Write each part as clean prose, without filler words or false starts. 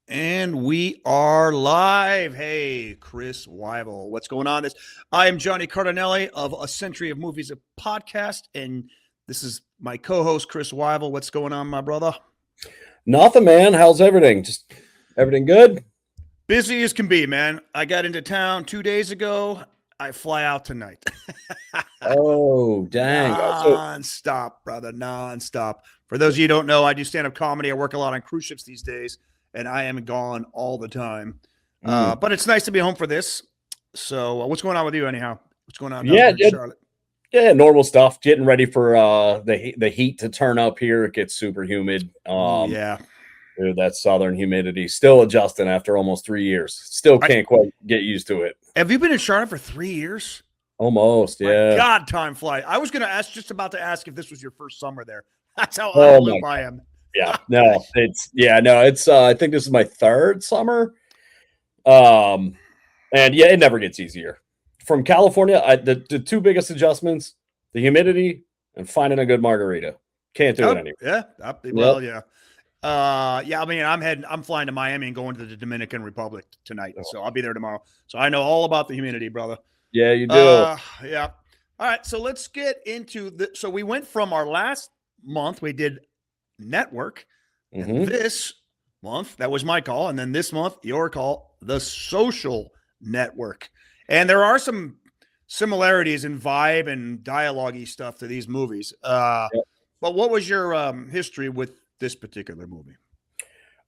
And we are live. Hey, Chris Weibel. What's going on? I am Johnny Cardinelli of A Century of Movies, a podcast, and this is my co-host, Chris Weibel. What's going on, my brother? Nothing, man. How's everything? Just everything good? Busy as can be, man. I got into town 2 days ago. I fly out tonight. Oh, dang. Non-stop, brother. Non-stop. For those of you who don't know, I do stand-up comedy. I work a lot on cruise ships these days, and I am gone all the time. But it's nice to be home for this. So what's going on with you anyhow? What's going on down Yeah, here in Charlotte? yeah, normal stuff. Getting ready for the heat to turn up here. It gets super humid. Yeah. Dude, that southern humidity. Still adjusting after almost 3 years. Still can't quite get used to it. Have you been in Charlotte for 3 years? Almost, yeah. My God, time flies. I was just about to ask if this was your first summer there. That's how Oh out of my I am. Yeah, no, it's I think this is my third summer. And yeah, it never gets easier. From California, the two biggest adjustments, the humidity and finding a good margarita. Can't do it anymore. Yeah. Well, yeah. Yeah, I mean, I'm flying to Miami and going to the Dominican Republic tonight. So I'll be there tomorrow. So I know all about the humidity, brother. Yeah, you do. Yeah. All right. So let's get into so we went from our last month, we did network. And this month, that was my call. And then this month, your call, the social network. And there are some similarities in vibe and dialogue-y stuff to these movies. But what was your history with this particular movie?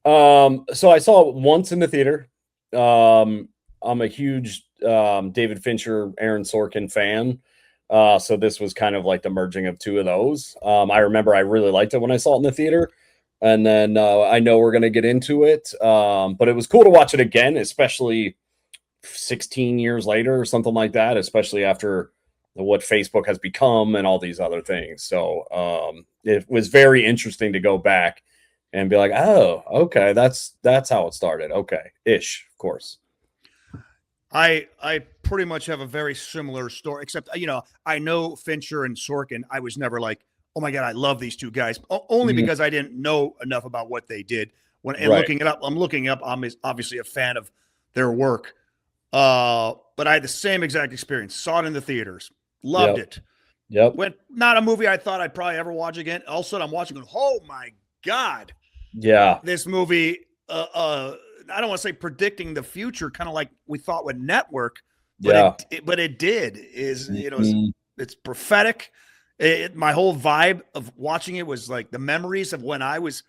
So I saw it once in the theater. I'm a huge David Fincher, Aaron Sorkin fan. So this was kind of like the merging of two of those. I remember I really liked it when I saw it in the theater. And then I know we're going to get into it. But it was cool to watch it again, especially 16 years later or something like that, especially after what Facebook has become and all these other things. So it was very interesting to go back and be like, oh, okay, that's how it started. Okay, ish, of course. I pretty much have a very similar story, except I know Fincher and Sorkin. I was never like, oh my God, I love these two guys, only because I didn't know enough about what they did. Looking it up, I'm obviously a fan of their work. But I had the same exact experience. Saw it in the theaters, loved it. Yep. Not a movie I thought I'd probably ever watch again. All of a sudden, I'm watching, going, oh my God, yeah, this movie. I don't want to say predicting the future, kind of like we thought with Network, but it did. It's prophetic. My whole vibe of watching it was like the memories of when I was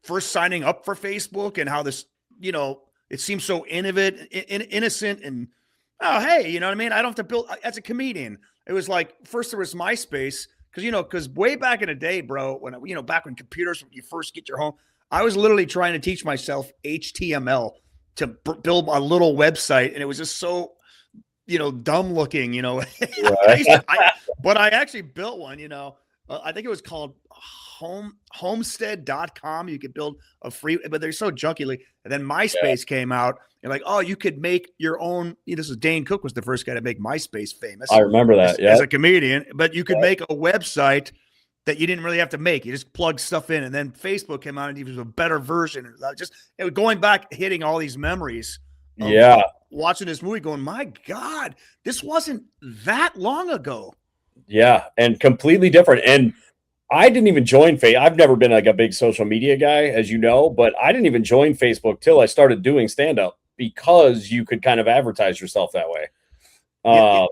first signing up for Facebook and how this, it seems so innocent and, oh, hey, you know what I mean? I don't have to build as a comedian. It was like, first there was MySpace because way back in the day, bro, when, back when computers, when you first get your home, I was literally trying to teach myself HTML to build a little website. And it was just so, dumb looking, Right. but I actually built one, I think it was called homestead.com. You could build a free, but they're so junky. And then MySpace came out and like, oh, you could make your own. This is Dane Cook was the first guy to make MySpace famous. I remember that. As a comedian, but you could make a website that you didn't really have to make. You just plug stuff in. And then Facebook came out and it was a better version. It was going back, hitting all these memories. Watching this movie going, my God, this wasn't that long ago. Yeah. And completely different. And I didn't even join Facebook. I've never been like a big social media guy, as you know, but I didn't even join Facebook till I started doing stand-up because you could kind of advertise yourself that way.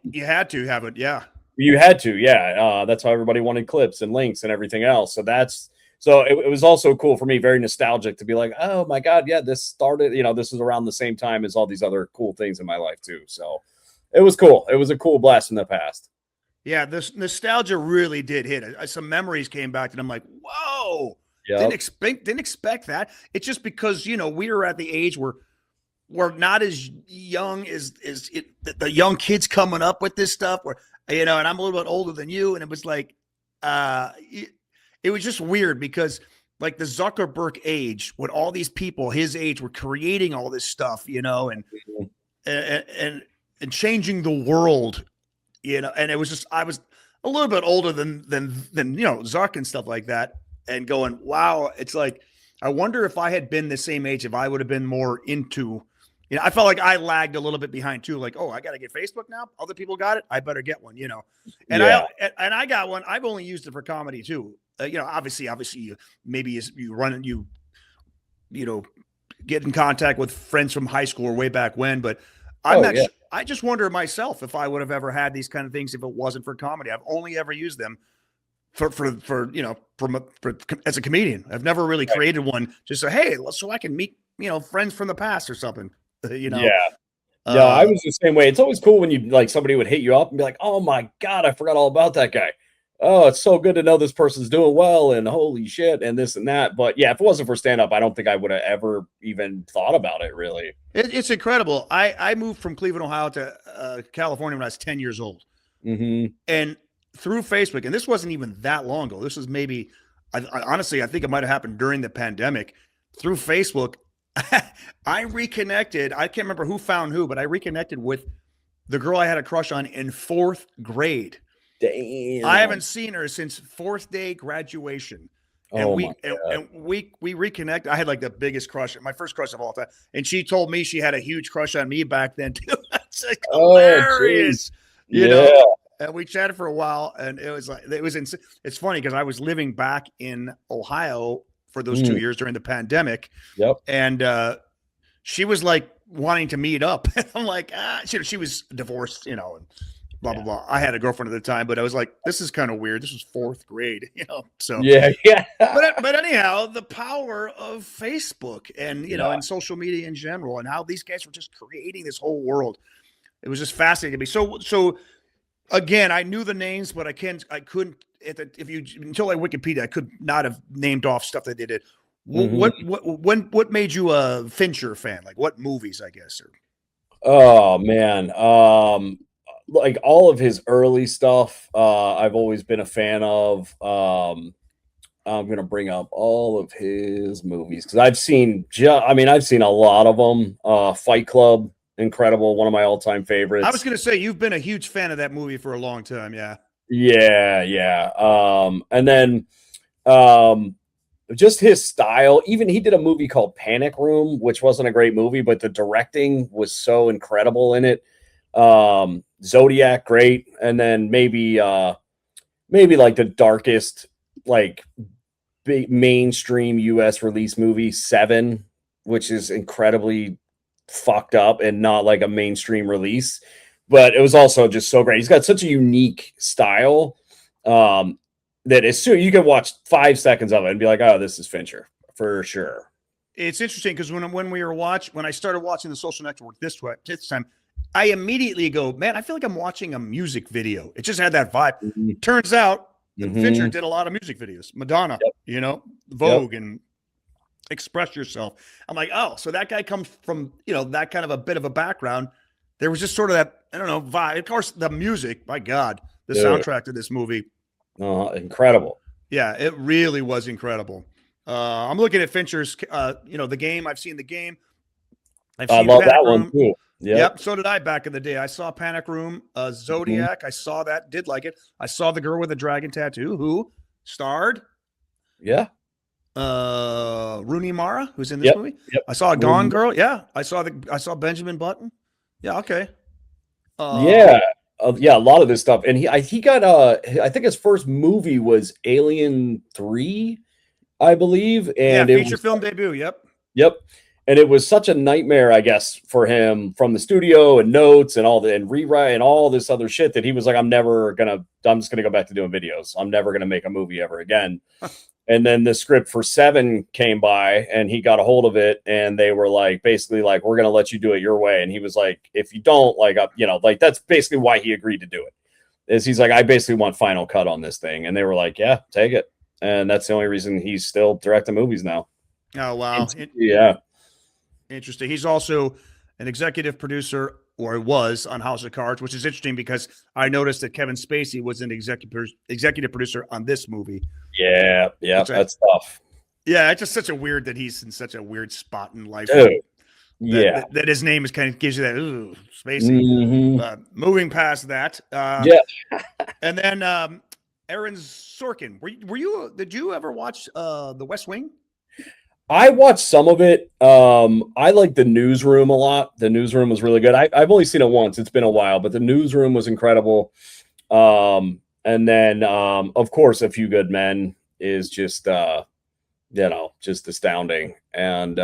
You had to have it. Yeah. You had to, yeah. That's how everybody wanted clips and links and everything else. So it was also cool for me, very nostalgic to be like, oh my God, yeah, this started, this is around the same time as all these other cool things in my life too. So it was cool. It was a cool blast in the past. Yeah, this nostalgia really did hit. Some memories came back, and I'm like, whoa! Yep. Didn't expect that. It's just because we were at the age where we're not as young as the young kids coming up with this stuff. And I'm a little bit older than you, and it was like, it was just weird because like the Zuckerberg age, when all these people his age were creating all this stuff, and changing the world. And it was just, I was a little bit older than Zuck and stuff like that, and going, wow, it's like, I wonder if I had been the same age, if I would have been more into, I felt like I lagged a little bit behind too. Like, oh, I got to get Facebook now. Other people got it. I better get one, and Yeah. I got one. I've only used it for comedy too. Obviously you run, get in contact with friends from high school or way back when, but I just wonder myself if I would have ever had these kind of things if it wasn't for comedy. I've only ever used them for as a comedian. I've never really created one just so, hey, so I can meet, friends from the past or something, Yeah. Yeah, I was the same way. It's always cool when you like somebody would hit you up and be like, "Oh my God, I forgot all about that guy. Oh, it's so good to know this person's doing well and holy shit and this and that." But yeah, if it wasn't for stand up, I don't think I would have ever even thought about it really. It's incredible. I moved from Cleveland, Ohio to California when I was 10 years old. Mm-hmm. And through Facebook, and this wasn't even that long ago. This was maybe, honestly, I think it might have happened during the pandemic. Through Facebook, I reconnected. I can't remember who found who, but I reconnected with the girl I had a crush on in 4th grade. Damn. I haven't seen her since 4th day graduation. And we reconnected. I had like the biggest crush, my first crush of all time. And she told me she had a huge crush on me back then too. That's like hilarious. You know? And we chatted for a while, and it's funny because I was living back in Ohio for those 2 years during the pandemic. Yep. And she was like wanting to meet up. I'm like, she was divorced, and blah, blah, blah. I had a girlfriend at the time, but I was like, this is kind of weird. This was 4th grade, so. Yeah. But anyhow, the power of Facebook and, and social media in general, and how these guys were just creating this whole world. It was just fascinating to me. So again, I knew the names, but I couldn't, until I Wikipedia, I could not have named off stuff that they did. What made you a Fincher fan? Like what movies, I guess? Oh man. Like all of his early stuff, I've always been a fan of. I'm gonna bring up all of his movies because I've seen a lot of them. Fight Club, incredible, one of my all-time favorites. I was gonna say you've been a huge fan of that movie for a long time, yeah. And then just his style. Even he did a movie called Panic Room, which wasn't a great movie, but the directing was so incredible in it. Zodiac, great. And then maybe like the darkest, like big mainstream US release movie, Seven, which is incredibly fucked up and not like a mainstream release, but it was also just so great. He's got such a unique style that as soon you can watch 5 seconds of it and be like, oh, this is Fincher for sure. It's interesting because when I started watching The Social Network this time, I immediately go, man, I feel like I'm watching a music video. It just had that vibe. Mm-hmm. Turns out that Fincher did a lot of music videos. Madonna, Vogue, and Express Yourself. I'm like, oh, so that guy comes from, that kind of a bit of a background. There was just sort of that, I don't know, vibe. Of course, the music, my God, the soundtrack to this movie. Incredible. Yeah, it really was incredible. I'm looking at Fincher's, The Game. I've seen The Game. I love that one too. Yep. So did I back in the day. I saw Panic Room, Zodiac. I saw that. Did like it. I saw The Girl with the Dragon Tattoo, who starred. Yeah. Rooney Mara, who's in this movie. Yep. I saw Gone Girl. Yeah. I saw Benjamin Button. Yeah. Okay. A lot of this stuff. And he got I think his first movie was Alien 3, I believe. And feature film debut. Yep. And it was such a nightmare, I guess, for him from the studio and notes and rewrite and all this other shit that he was like, I'm just gonna go back to doing videos. I'm never gonna make a movie ever again. And then the script for Seven came by and he got a hold of it and they were like, basically like, we're gonna let you do it your way. And he was like, if you don't that's basically why he agreed to do it. Is he's like, I basically want final cut on this thing. And they were like, yeah, take it. And that's the only reason he's still directing movies now. Oh, wow. Interesting. He's also an executive producer, or was, on House of Cards, which is interesting because I noticed that Kevin Spacey was an executive producer on this movie. Yeah, that's tough. Yeah, it's just such a weird that he's in such a weird spot in life. Dude. That his name is kind of gives you that Spacey. Moving past that, and then Aaron Sorkin. Did you ever watch The West Wing? I watched some of it. I like The Newsroom a lot. The Newsroom was really good. I've only seen it once. It's been a while, but The Newsroom was incredible. And then, of course, A Few Good Men is just, just astounding. And,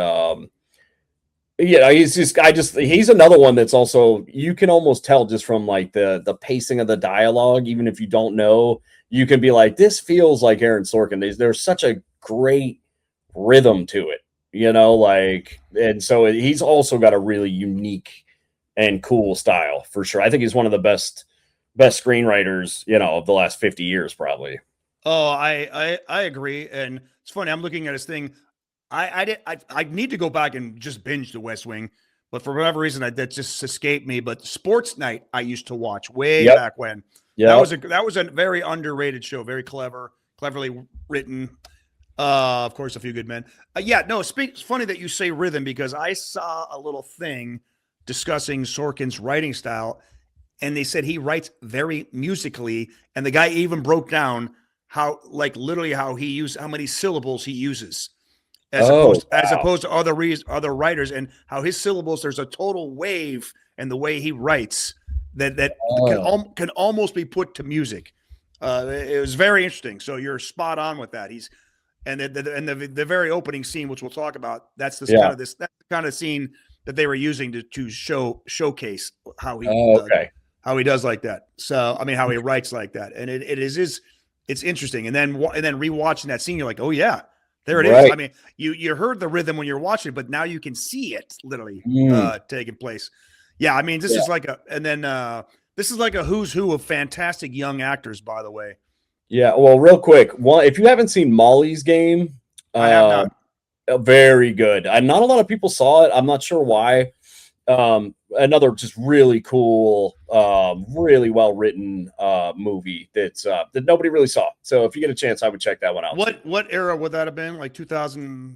he's another one that's also, you can almost tell just from like the pacing of the dialogue, even if you don't know, you can be like, this feels like Aaron Sorkin. There's such a great rhythm to it, and so he's also got a really unique and cool style for sure. I think he's one of the best screenwriters, of the last 50 years, probably. Oh, I agree. And it's funny. I'm looking at his thing. I need to go back and just binge The West Wing, but for whatever reason, that just escaped me. But Sports Night, I used to watch way back when. Yeah, that was a very underrated show, very cleverly written. Of course, A Few Good Men. It's funny that you say rhythm because I saw a little thing discussing Sorkin's writing style, and they said he writes very musically, and the guy even broke down how many syllables he uses as opposed to other writers, and how his syllables, there's a total wave and the way he writes that can almost be put to music. It was very interesting. So you're spot on with that. The very opening scene, which we'll talk about, that's the kind of scene that they were using to showcase how he does like that. So I mean, how he writes like that, and it's interesting. And then rewatching that scene, you're like, oh yeah, there it is. I mean, you heard the rhythm when you're watching, but now you can see it literally taking place. Yeah, I mean, this is like a who's who of fantastic young actors, by the way. Yeah, well, real quick, if you haven't seen Molly's Game, I have not. Very good. Not a lot of people saw it. I'm not sure why. Another just really cool, really well written movie that nobody really saw. So if you get a chance, I would check that one out. What era would that have been? Like 2000?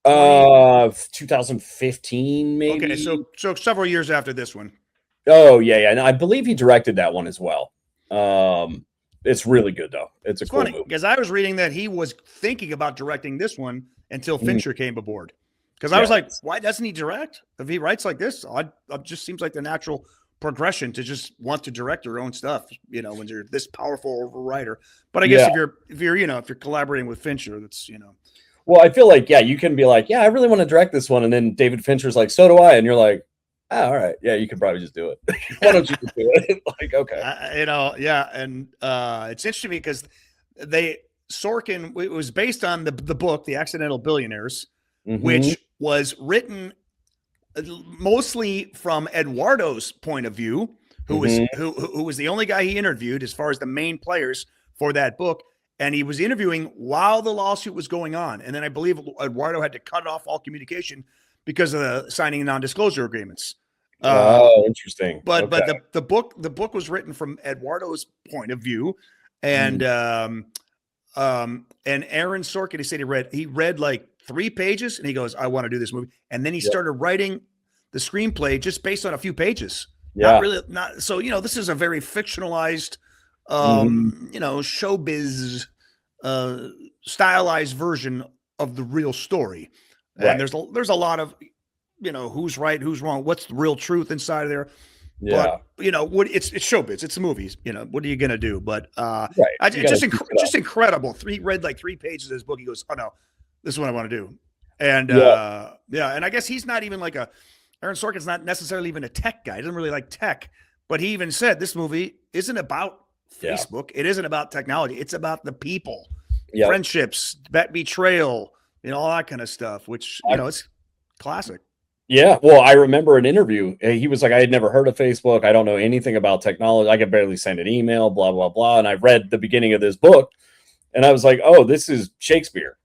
2015 maybe. Okay, so several years after this one. Oh yeah, and I believe he directed that one as well. It's really good though. It's cool funny because I was reading that he was thinking about directing this one until Fincher came aboard. Because I was like, why doesn't he direct? If he writes like this, it just seems like the natural progression to just want to direct your own stuff, when you're this powerful of a writer. But I guess if you're collaborating with Fincher, that's. Well, I feel like, you can be like, I really want to direct this one. And then David Fincher's like, so do I. And you're like, all right. Yeah, you could probably just do it. Why don't you just do it? Like, okay. And it's interesting because Sorkin, it was based on the book, The Accidental Billionaires, which was written mostly from Eduardo's point of view, who was the only guy he interviewed as far as the main players for that book. And he was interviewing while the lawsuit was going on. And then I believe Eduardo had to cut off all communication because of the signing non-disclosure agreements. Interesting. But the book was written from Eduardo's point of view, and Aaron Sorkin, he said he read like 3 pages, and he goes, I want to do this movie, and then he started writing the screenplay just based on a few pages. So this is a very fictionalized, showbiz, stylized version of the real story. And there's a lot of, who's right, who's wrong, what's the real truth inside of there. But it's showbiz, it's movies. What are you gonna do? But just incredible. Read like 3 pages of this book. He goes, oh no, this is what I want to do. And and I guess he's not even like Aaron Sorkin's not necessarily even a tech guy. He doesn't really like tech. But he even said this movie isn't about Facebook. It isn't about technology. It's about the people, friendships, betrayal, all that kind of stuff, which, it's classic. Yeah. Well, I remember an interview. He was like, I had never heard of Facebook. I don't know anything about technology. I could barely send an email, blah, blah, blah. And I read the beginning of this book and I was like, oh, this is Shakespeare.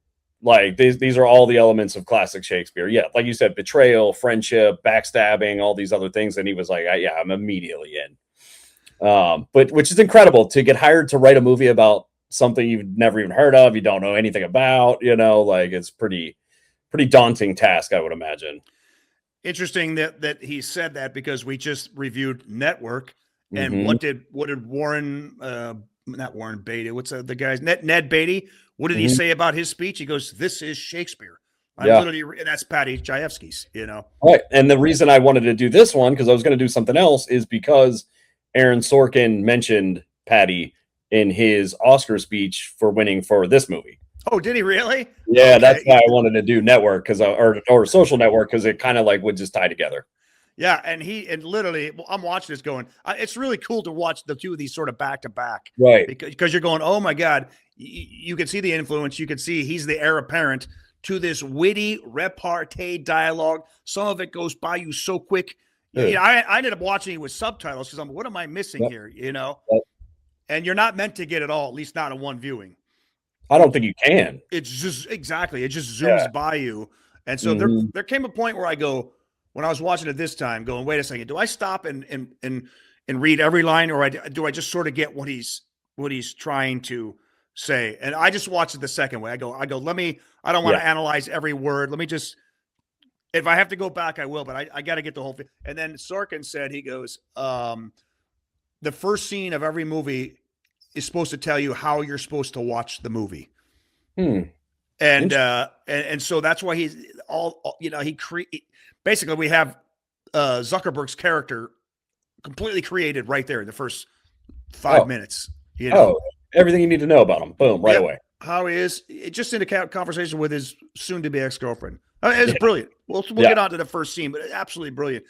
Like these are all the elements of classic Shakespeare. Yeah. Like you said, betrayal, friendship, backstabbing, all these other things. And he was like, I'm immediately in. But which is incredible to get hired to write a movie about something you've never even heard of. You don't know anything about, like it's pretty daunting task, I would imagine. Interesting that he said that because we just reviewed Network, and what did Warren, not Warren Beatty, what's the guy's Ned Beatty? What did he say about his speech? He goes, "This is Shakespeare." I'm literally, that's Patty Chayefsky's, you know. Right. And the reason I wanted to do this one, because I was going to do something else, is because Aaron Sorkin mentioned Patty in his Oscar speech for winning for this movie. Oh, did he really? Yeah, okay. That's why I wanted to do Network, because or Social Network, because it kind of like would just tie together. Yeah, and literally, I'm watching this going, it's really cool to watch the two of these sort of back to back, right? Because you're going, oh my God, you can see the influence. You can see he's the heir apparent to this witty repartee dialogue. Some of it goes by you so quick. Yeah, I ended up watching it with subtitles because what am I missing here? You know, and you're not meant to get it all, at least not in one viewing. I don't think you can. It's just it just zooms by you, and so there came a point where I go, when I was watching it this time, going, wait a second, do I stop and read every line, or do I just sort of get what he's trying to say? And I just watched it the second way. I go, I don't want to analyze every word. Let me just, if I have to go back, I will, but I got to get the whole thing. And then Sorkin said, he goes, the first scene of every movie is supposed to tell you how you're supposed to watch the movie. And so that's why he's all, you know, basically we have Zuckerberg's character completely created right there in the first 5 minutes. You know, everything you need to know about him. Boom, right away. How he is, just in a conversation with his soon-to-be ex-girlfriend. It's brilliant. We'll get on to the first scene, but absolutely brilliant.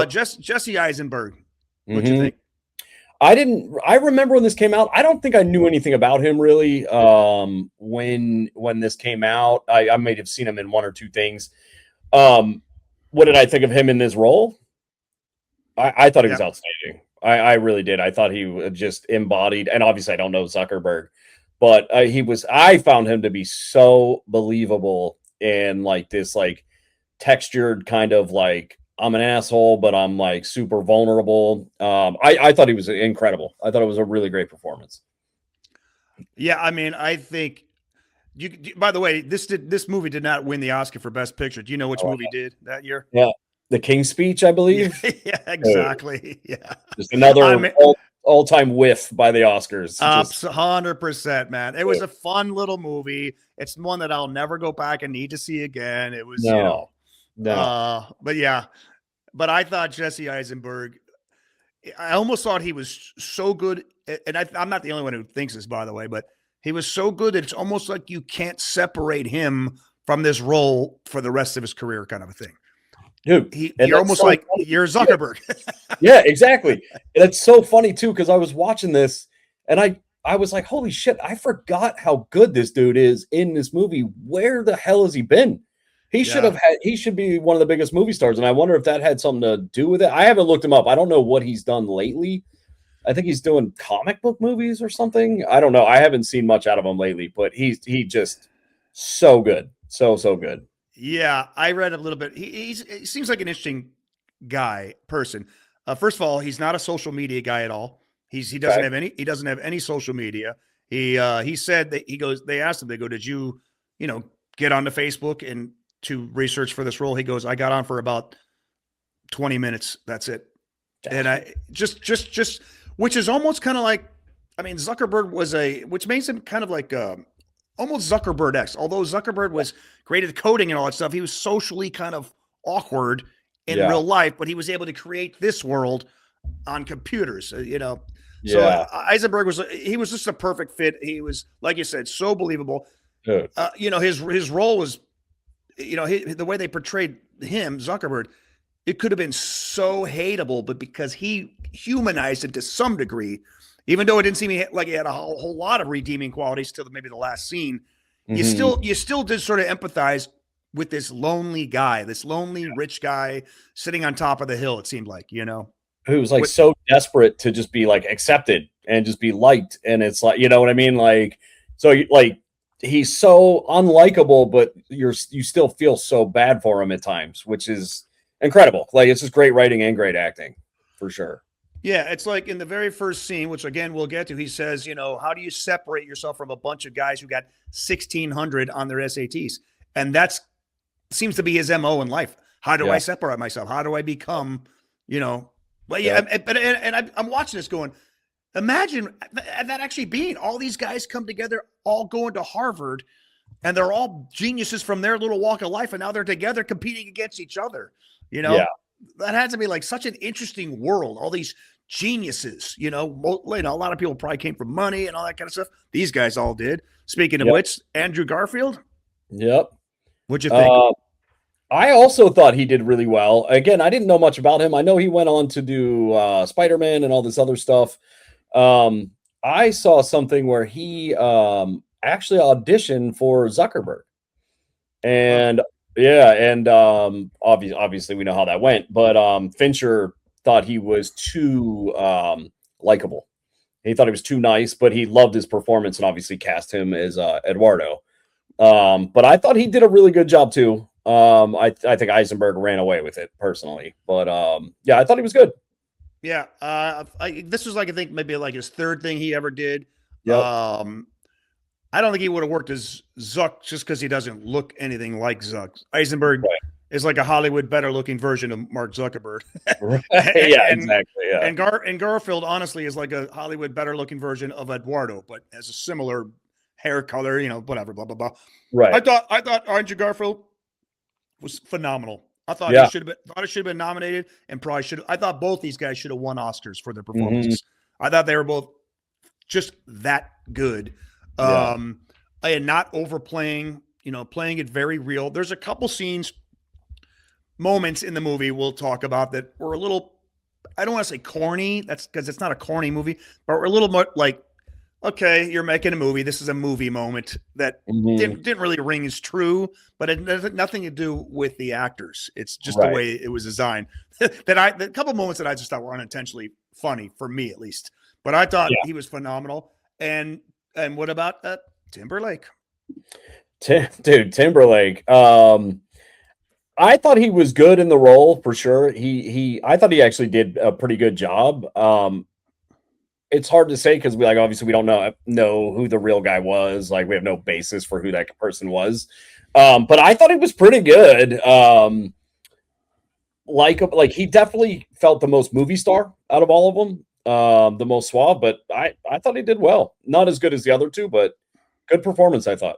Jesse Eisenberg, what'd you think? I remember when this came out, I don't think I knew anything about him really. When this came out, I might have seen him in one or two things. What did I think of him in this role? I thought he was outstanding. I really did. I thought he just embodied, and obviously I don't know Zuckerberg, but I found him to be so believable in like this like textured kind of like, I'm an asshole, but I'm like super vulnerable. I thought he was incredible. I thought it was a really great performance. Yeah, I mean, I think by the way, this movie did not win the Oscar for Best Picture. Do you know which movie did that year? Yeah, The King's Speech, I believe. Yeah, exactly. Yeah, just another all-time whiff by the Oscars. 100%, man. It was a fun little movie. It's one that I'll never go back and need to see again. It was, but yeah, but I thought Jesse Eisenberg, I almost thought he was so good. And I'm not the only one who thinks this, by the way, but he was so good that it's almost like you can't separate him from this role for the rest of his career, kind of a thing. Dude, you're almost so like you're Zuckerberg. Yeah, exactly. And it's so funny too, because I was watching this and I was like, holy shit, I forgot how good this dude is in this movie. Where the hell has he been? He should be one of the biggest movie stars. And I wonder if that had something to do with it. I haven't looked him up. I don't know what he's done lately. I think he's doing comic book movies or something. I don't know. I haven't seen much out of him lately, but he just so good. So good. Yeah, I read a little bit. He seems like an interesting person. First of all, he's not a social media guy at all. He doesn't have any social media. He said that they asked him, did you get onto Facebook and to research for this role? He goes, I got on for about 20 minutes. That's it. And I just which is almost kind of like, I mean, Zuckerberg which makes him kind of like almost Zuckerberg-esque. Although Zuckerberg was great at coding and all that stuff, he was socially kind of awkward in real life, but he was able to create this world on computers, So Eisenberg was just a perfect fit. He was, like you said, so believable. His role was, the way they portrayed him, Zuckerberg, it could have been so hateable, but because he humanized it to some degree, even though it didn't seem like he had a whole lot of redeeming qualities till maybe the last scene, you still did sort of empathize with this lonely guy, this lonely rich guy sitting on top of the hill. It seemed like, who was like so desperate to just be like accepted and just be liked, and it's like, you know what I mean? Like, so like he's so unlikable, but you still feel so bad for him at times, which is incredible. Like, it's just great writing and great acting for sure. Yeah, it's like in the very first scene, which again we'll get to, he says, how do you separate yourself from a bunch of guys who got 1,600 on their SATs? And that seems to be his MO in life. How do I separate myself? How do I become, Well, I'm watching this going, imagine that actually being all these guys come together, all going to Harvard, and they're all geniuses from their little walk of life, and now they're together competing against each other. You know, that had to be like such an interesting world. All these geniuses, a lot of people probably came from money and all that kind of stuff. These guys all did. Speaking of which, Andrew Garfield. Yep. What'd you think? I also thought he did really well. Again, I didn't know much about him. I know he went on to do Spider-Man and all this other stuff. I saw something where he actually auditioned for Zuckerberg. And obviously we know how that went, but Fincher thought he was too likable. He thought he was too nice, but he loved his performance and obviously cast him as Eduardo. But I thought he did a really good job too. I think Eisenberg ran away with it personally, but I thought he was good. Yeah, this was like I think maybe like his third thing he ever did. Yep. I don't think he would have worked as Zuck just because he doesn't look anything like Zuck. Eisenberg is like a Hollywood better looking version of Mark Zuckerberg. Exactly. Yeah. And Garfield honestly is like a Hollywood better looking version of Eduardo, but has a similar hair color, whatever, blah blah blah. Right. I thought Andrew Garfield was phenomenal. I thought he should have been nominated and probably should. I thought both these guys should have won Oscars for their performances. I thought they were both just that good. Not overplaying, playing it very real. There's a couple moments in the movie we'll talk about that were a little, I don't want to say corny. That's because it's not a corny movie, but we're a little more like, okay, you're making a movie. This is a movie moment that didn't really ring as true, but it has nothing to do with the actors. It's just the way it was designed. The couple moments that I just thought were unintentionally funny for me, at least. But I thought he was phenomenal. And what about Timberlake? Dude, Timberlake. I thought he was good in the role for sure. I thought he actually did a pretty good job. It's hard to say because we obviously we don't know who the real guy was. Like we have no basis for who that person was. But I thought he was pretty good. Like he definitely felt the most movie star out of all of them. The most suave, but I thought he did well. Not as good as the other two, but good performance, I thought.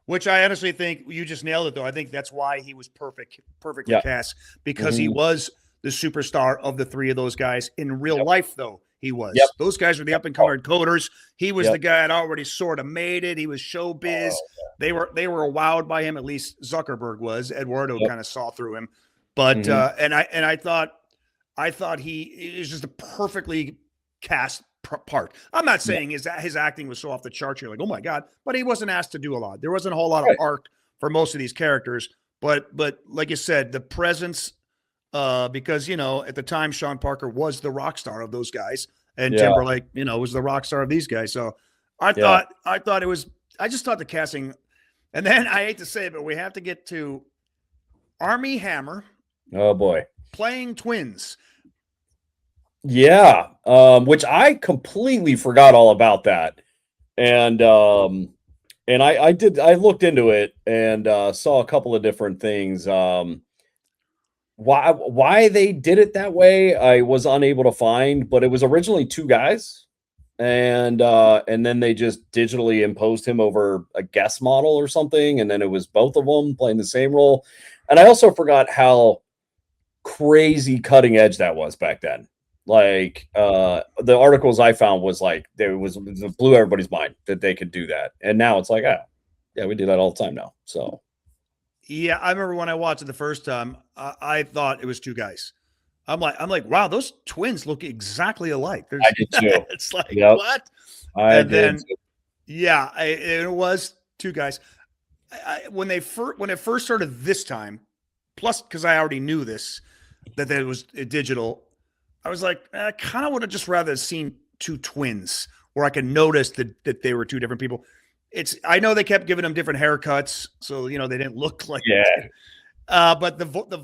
Which I honestly think you just nailed it, though. I think that's why he was perfectly cast, because he was the superstar of the three of those guys. In real life, though, he was. Those guys were the up-and-coming coders. He was the guy that already sort of made it. He was showbiz. They were wowed by him. At least Zuckerberg was. Eduardo kind of saw through him. But I thought he was just a perfectly cast part. I'm not saying his acting was so off the charts. You're like, oh my God, but he wasn't asked to do a lot. There wasn't a whole lot of arc for most of these characters. But like you said, the presence, because at the time Sean Parker was the rock star of those guys, and Timberlake, was the rock star of these guys. So I thought it was. I just thought the casting, and then I hate to say it, but we have to get to Armie Hammer. Oh boy, playing twins. Yeah, which I completely forgot all about that, and I looked into it and saw a couple of different things. Why they did it that way, I was unable to find, but it was originally two guys, and then they just digitally imposed him over a guest model or something, and then it was both of them playing the same role. And I also forgot how crazy cutting edge that was back then. Like the articles I found was like it blew everybody's mind that they could do that, and now it's like we do that all the time now. So yeah, I remember when I watched it the first time, I thought it was two guys. I'm like, wow, those twins look exactly alike. I did too. It's like what? Then it was two guys. When it first started this time, plus because I already knew that it was digital. I was like, I kind of would have just rather seen two twins where I could notice that they were two different people. I know they kept giving them different haircuts, so they didn't look like but the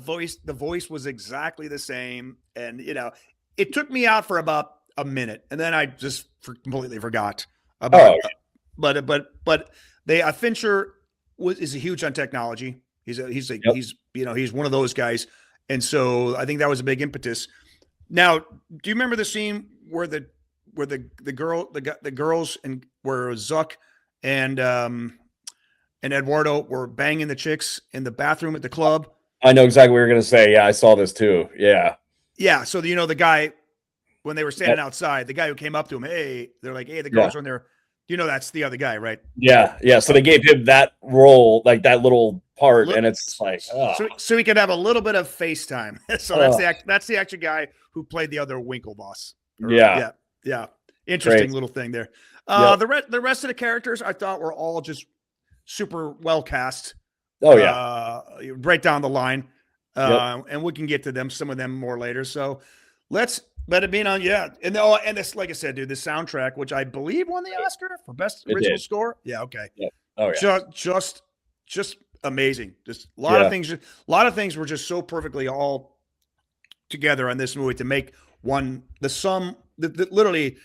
voice was exactly the same, and it took me out for about a minute, and then I just completely forgot about it. But Fincher is a huge on technology. He's one of those guys, and so I think that was a big impetus. Now, do you remember the scene where the girls and where Zuck and and Eduardo were banging the chicks in the bathroom at the club. I know exactly what you're going to say. Yeah, I saw this too. Yeah. Yeah. So, the guy, when they were standing outside, the guy who came up to him, hey, they're like, hey, the girls are in there. That's the other guy, right? Yeah. Yeah. So they gave him that role, like that little part. And it's like, so he could have a little bit of FaceTime. So that's the actual guy who played the other Winklevoss. Yeah. Interesting little thing there. The rest of the characters I thought were all just super well cast. Oh yeah, right down the line, and we can get to some of them more later. So let's let it be on. Yeah, and this, like I said, dude, the soundtrack, which I believe won the Oscar for best original score. Yeah, okay. Yeah. Oh yeah, just amazing. Just a lot of things. A lot of things were just so perfectly all together on this movie to make one. The sum, literally,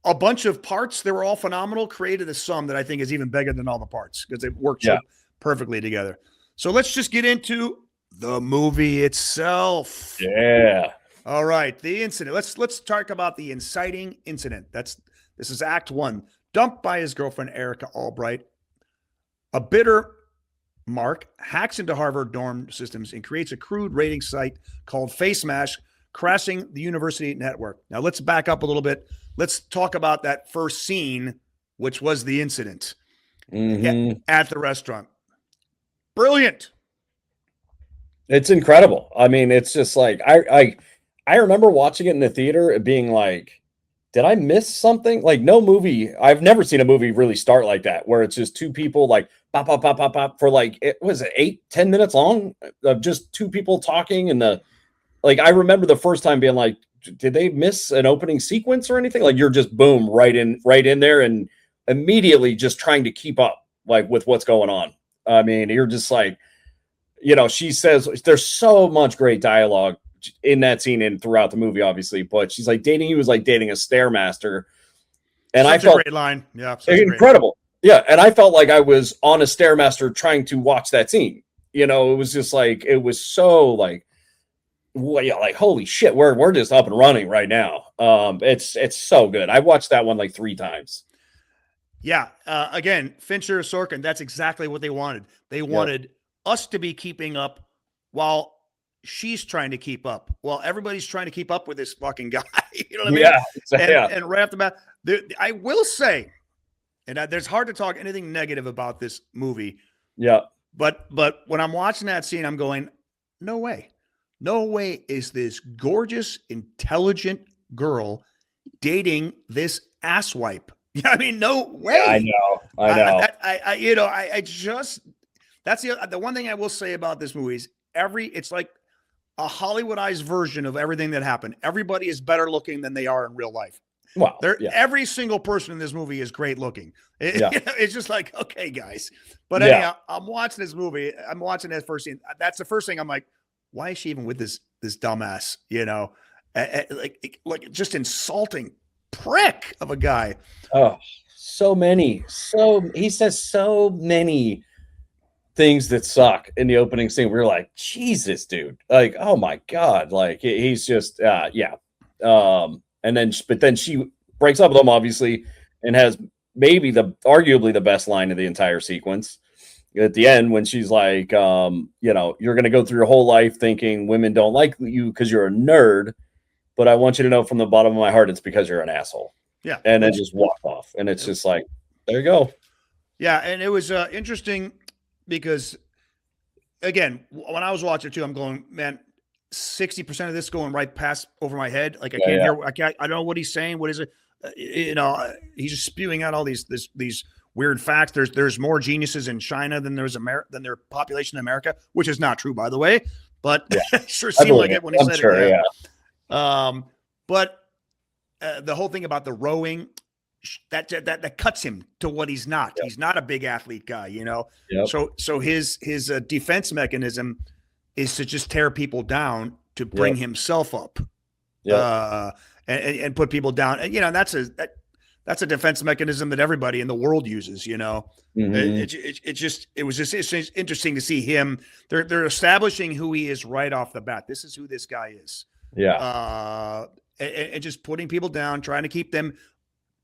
a bunch of parts that were all phenomenal created a sum that I think is even bigger than all the parts because it worked so perfectly together. So let's just get into the movie itself. Yeah. All right. The incident. Let's talk about the inciting incident. This is Act 1. Dumped by his girlfriend, Erica Albright. A bitter Mark hacks into Harvard dorm systems and creates a crude rating site called Face Mash, crashing the university network. Now let's back up a little bit. Let's talk about that first scene, which was the incident at the restaurant. Brilliant. It's incredible. I mean, it's just like I remember watching it in the theater and being like, did I miss something? Like no movie. I've never seen a movie really start like that, where it's just two people like pop, pop, pop, pop, pop for like, it was 8-10 minutes long of just two people talking. And I remember the first time being like, did they miss an opening sequence or anything? Like you're just boom, right in there and immediately just trying to keep up like with what's going on. I mean, you're just like, she says there's so much great dialogue in that scene and throughout the movie, obviously, but she's like dating you was like dating a Stairmaster. And such I felt a great line. Yeah. Incredible. Yeah. And I felt like I was on a Stairmaster trying to watch that scene. It was just like, it was so like, well, yeah, like holy shit, we're just up and running right now. It's so good. I watched that one like 3 times. Yeah. Again, Fincher, Sorkin, that's exactly what they wanted. They wanted us to be keeping up while she's trying to keep up. Well, everybody's trying to keep up with this fucking guy. You know what I mean? Yeah. And right off the bat, I will say, and there's hard to talk anything negative about this movie. Yeah. But when I'm watching that scene, I'm going, no way. No way is this gorgeous, intelligent girl dating this asswipe. I mean, no way. Yeah, I know. I just, that's the one thing I will say about this movie is it's like a Hollywoodized version of everything that happened. Everybody is better looking than they are in real life. Wow. Every single person in this movie is great looking. It's just like, okay, guys. But anyhow, I'm watching this movie. I'm watching that first scene. That's the first thing I'm like, why is she even with this dumbass? Like just insulting prick of a guy. Oh, so many. He says so many things that suck in the opening scene. We're like, Jesus, dude. Like, oh my God. Like he's just and then she breaks up with him, obviously, and has maybe arguably the best line of the entire sequence. At the end, when she's like, you're going to go through your whole life thinking women don't like you because you're a nerd, but I want you to know from the bottom of my heart, it's because you're an asshole. Yeah. And then just walk off. And it's just like, there you go. Yeah. And it was interesting because, again, when I was watching it too, I'm going, man, 60% of this going right past over my head. Like I can't hear, I don't know what he's saying. What is it? He's just spewing out all these weird facts. There's more geniuses in China than than their population in America, which is not true, by the way. But it sure seemed like it when he said it. Yeah. But the whole thing about the rowing that cuts him to what he's not. Yep. He's not a big athlete guy, Yep. So his defense mechanism is to just tear people down to bring himself up. Yep. And put people down. And that's a defense mechanism that everybody in the world uses, Mm-hmm. It was just interesting to see him. They're establishing who he is right off the bat. This is who this guy is. Yeah. And just putting people down, trying to keep them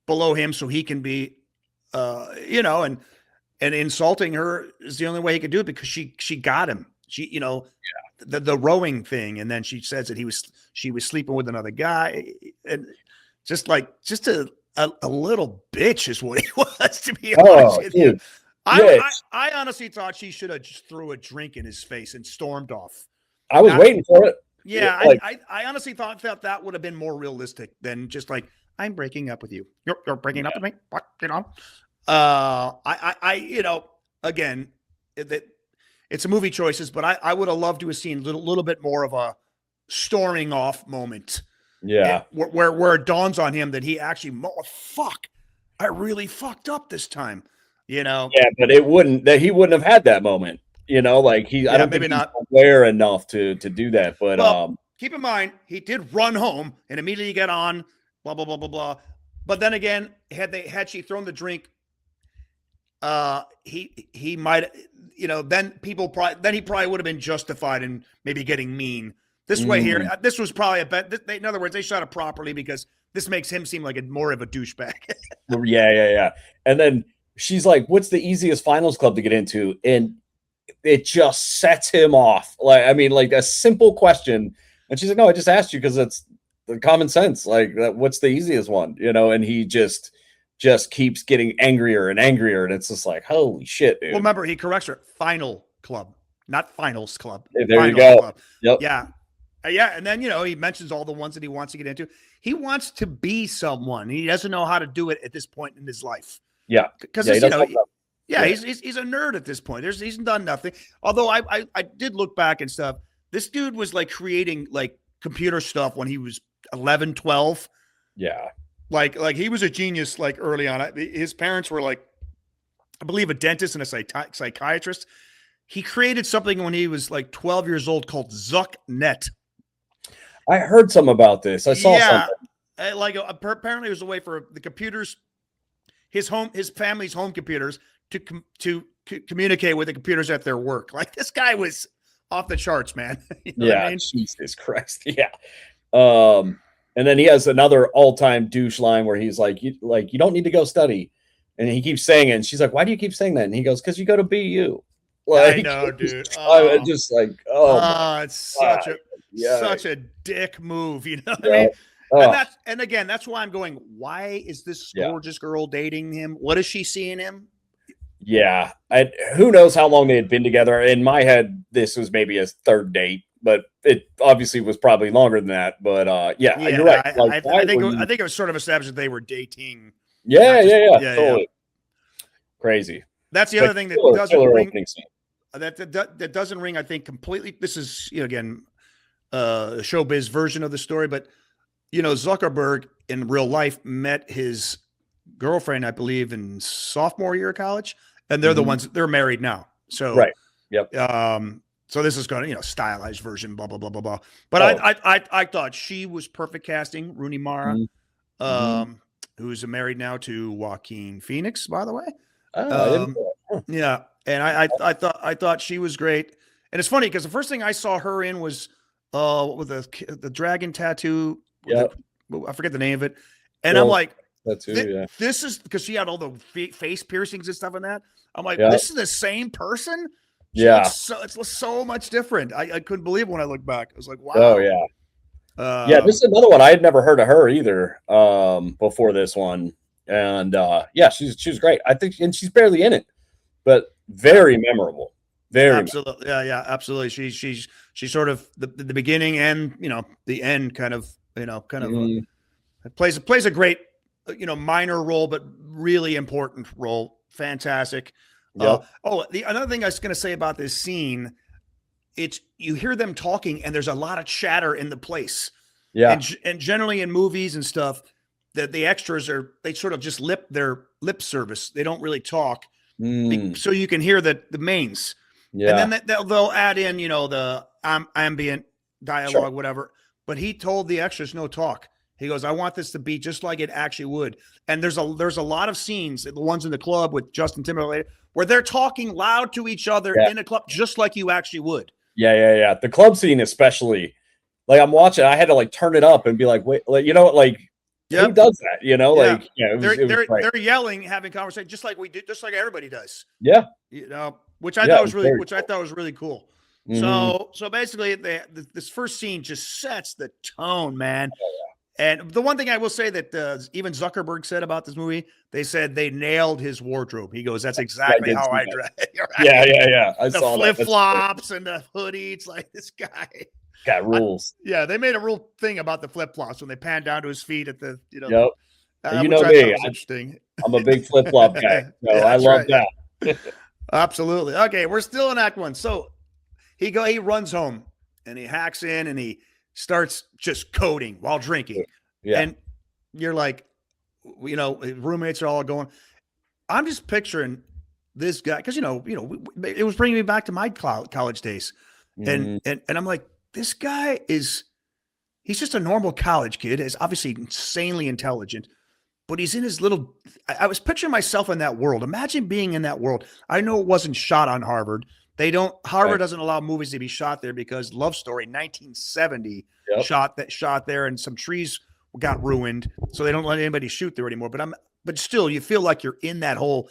below him so he can be, and and insulting her is the only way he could do it because she got him. She, you know, the rowing thing, and then she says that she was sleeping with another guy, and just a little bitch is what he was, to be honest with you. I honestly thought she should have just threw a drink in his face and stormed off. I was waiting for it. Yeah, I honestly thought that would have been more realistic than just like, I'm breaking up with you. You're breaking up with me? What? You know? You know, again, it's a movie choices, but I would have loved to have seen a little bit more of a storming off moment. Yeah. Where it dawns on him that he actually, fuck, I really fucked up this time. You know? Yeah, but he wouldn't have had that moment. You know, like I don't think he's aware enough to do that. But keep in mind, he did run home and immediately get on, blah, blah, blah, blah, blah. But then again, had she thrown the drink, he might, you know, then he probably would have been justified in maybe getting mean. This way here, this was probably a bet. In other words, they shot it properly because this makes him seem like more of a douchebag. Yeah. And then she's like, "What's the easiest finals club to get into?" And it just sets him off. Like, I mean, like a simple question. And she's like, "No, I just asked you because it's the common sense. Like, what's the easiest one?" You know, and he just keeps getting angrier and angrier. And it's just like, holy shit, dude. Well, remember, he corrects her. Final club, not finals club. Hey, there Finals you go. Club. Yep. Yeah. Yeah. And then, you know, he mentions all the ones that he wants to get into. He wants to be someone. He doesn't know how to do it at this point in his life. Yeah. Because, you know, he's a nerd at this point. He's done nothing. Although I did look back and stuff. This dude was like creating like computer stuff when he was 11, 12. Yeah. Like he was a genius like early on. His parents were like, I believe, a dentist and a psychiatrist. He created something when he was like 12 years old called ZuckNet. I heard some about this. I saw something. Like apparently it was a way for the computers, his family's home computers, to communicate with the computers at their work. Like, this guy was off the charts, man. You know what I mean? Jesus Christ. Yeah. And then he has another all-time douche line where he's like, you don't need to go study. And he keeps saying it. And she's like, "Why do you keep saying that?" And he goes, "Because you go to BU." Like, I know, dude. Just like, it's such a dick move. You know what I mean? And again, that's why I'm going, why is this gorgeous girl dating him? What is she seeing him? Yeah. Who knows how long they had been together. In my head, this was maybe his third date, but it obviously was probably longer than that. But you're right. Like, I think it was sort of established that they were dating. Yeah. Totally. Crazy. That's the other thing that doesn't ring. That doesn't ring, I think, completely. This is, you know, again, a showbiz version of the story, but, you know, Zuckerberg in real life met his girlfriend, I believe, in sophomore year of college, and they're the ones, they're married now. So right. Yep. So this is going to, you know, stylized version, blah blah blah blah blah. But I thought she was perfect casting. Rooney Mara, who's married now to Joaquin Phoenix, by the way. Yeah, and I thought she was great. And it's funny because the first thing I saw her in was with the dragon tattoo. Yeah, I forget the name of it. And I'm like, this is because she had all the face piercings and stuff in that. I'm like, this is the same person. It's so much different. I couldn't believe it when I looked back. I was like, wow. Oh yeah. This is another one. I had never heard of her either before this one. And she was great. I think, and she's barely in it, but very memorable. Very absolutely. Yeah, absolutely. She's sort of the beginning and, you know, the end kind of, you know, plays a great, you know, minor role, but really important role. Fantastic. Yep. Another thing I was going to say about this scene, you hear them talking and there's a lot of chatter in the place. Yeah. And generally in movies and stuff, that the extras they sort of just lip service. They don't really talk. So you can hear the mains. Yeah. And then they'll add in, you know, the ambient dialogue, whatever. But he told the extras no talk. He goes, "I want this to be just like it actually would." And there's a lot of scenes, the ones in the club with Justin Timberlake, where they're talking loud to each other in a club, just like you actually would. Yeah. The club scene, especially, like, I'm watching, I had to like turn it up and be like, wait, like, you know what, like, Who does that? You know, like they're yelling, having conversation, just like we do, just like everybody does. Yeah, you know, which I thought was really cool. Mm-hmm. So basically, this first scene just sets the tone, man. And the one thing I will say that even Zuckerberg said about this movie, they said they nailed his wardrobe. He goes, "That's exactly how I dress." Right? Yeah. I the saw flip flops and the hoodie. It's like this guy got rules. They made a real thing about the flip flops when they panned down to his feet at the Yep. You know me. Interesting. I'm a big flip flop guy, so I love that. Absolutely. Okay, we're still in Act 1. So he runs home and he hacks in and he starts just coding while drinking. Yeah. And you're like, roommates are all going. I'm just picturing this guy because it was bringing me back to my college days, and I'm like, this guy he's just a normal college kid. Is obviously insanely intelligent, but he's in his little. I was picturing myself in that world. Imagine being in that world. I know it wasn't shot on Harvard. Harvard doesn't allow movies to be shot there because Love Story 1970 shot there, and some trees got ruined, so they don't let anybody shoot there anymore. But still, you feel like you're in that whole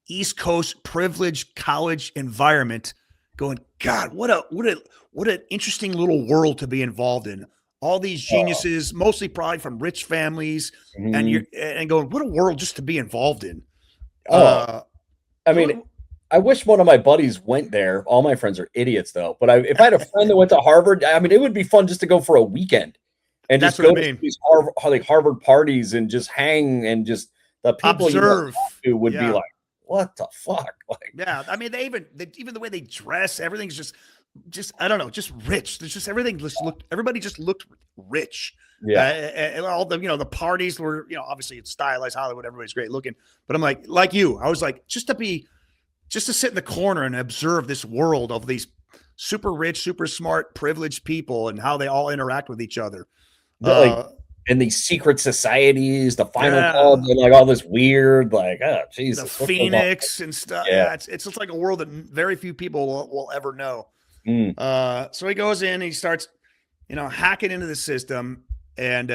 East Coast privileged college environment, going, God, what an interesting little world to be involved in. All these geniuses, mostly probably from rich families, and going, what a world just to be involved in. I mean, I wish one of my buddies went there. All my friends are idiots, though. But if I had a friend that went to Harvard, I mean, it would be fun just to go for a weekend and just go to these Harvard parties and just hang and just the people observe you would be like, what the fuck? Like, I mean, even the way they dress, everything's just I don't know, just rich. There's just everything everybody just looked rich. Yeah. And all the the parties were obviously it's stylized Hollywood. Everybody's great looking, but I'm like you, I was like just to sit in the corner and observe this world of these super rich, super smart, privileged people and how they all interact with each other. And these secret societies, the final club, and like all this weird, like, oh, Jesus. The Phoenix and stuff. Yeah, it's just like a world that very few people will ever know. So he goes in and he starts, hacking into the system and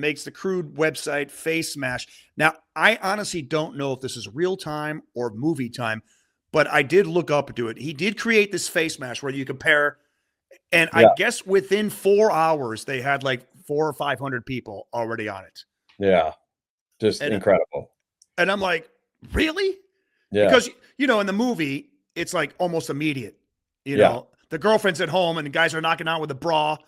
makes the crude website Face Smash. Now, I honestly don't know if this is real time or movie time, but I did look up to it. He did create this Face Smash where you compare, and I guess within 4 hours they had like 400 or 500 people already on it. Yeah, just incredible. And I'm like, really? Yeah, because in the movie it's like almost immediate. You know, the girlfriend's at home and the guys are knocking out with a bra.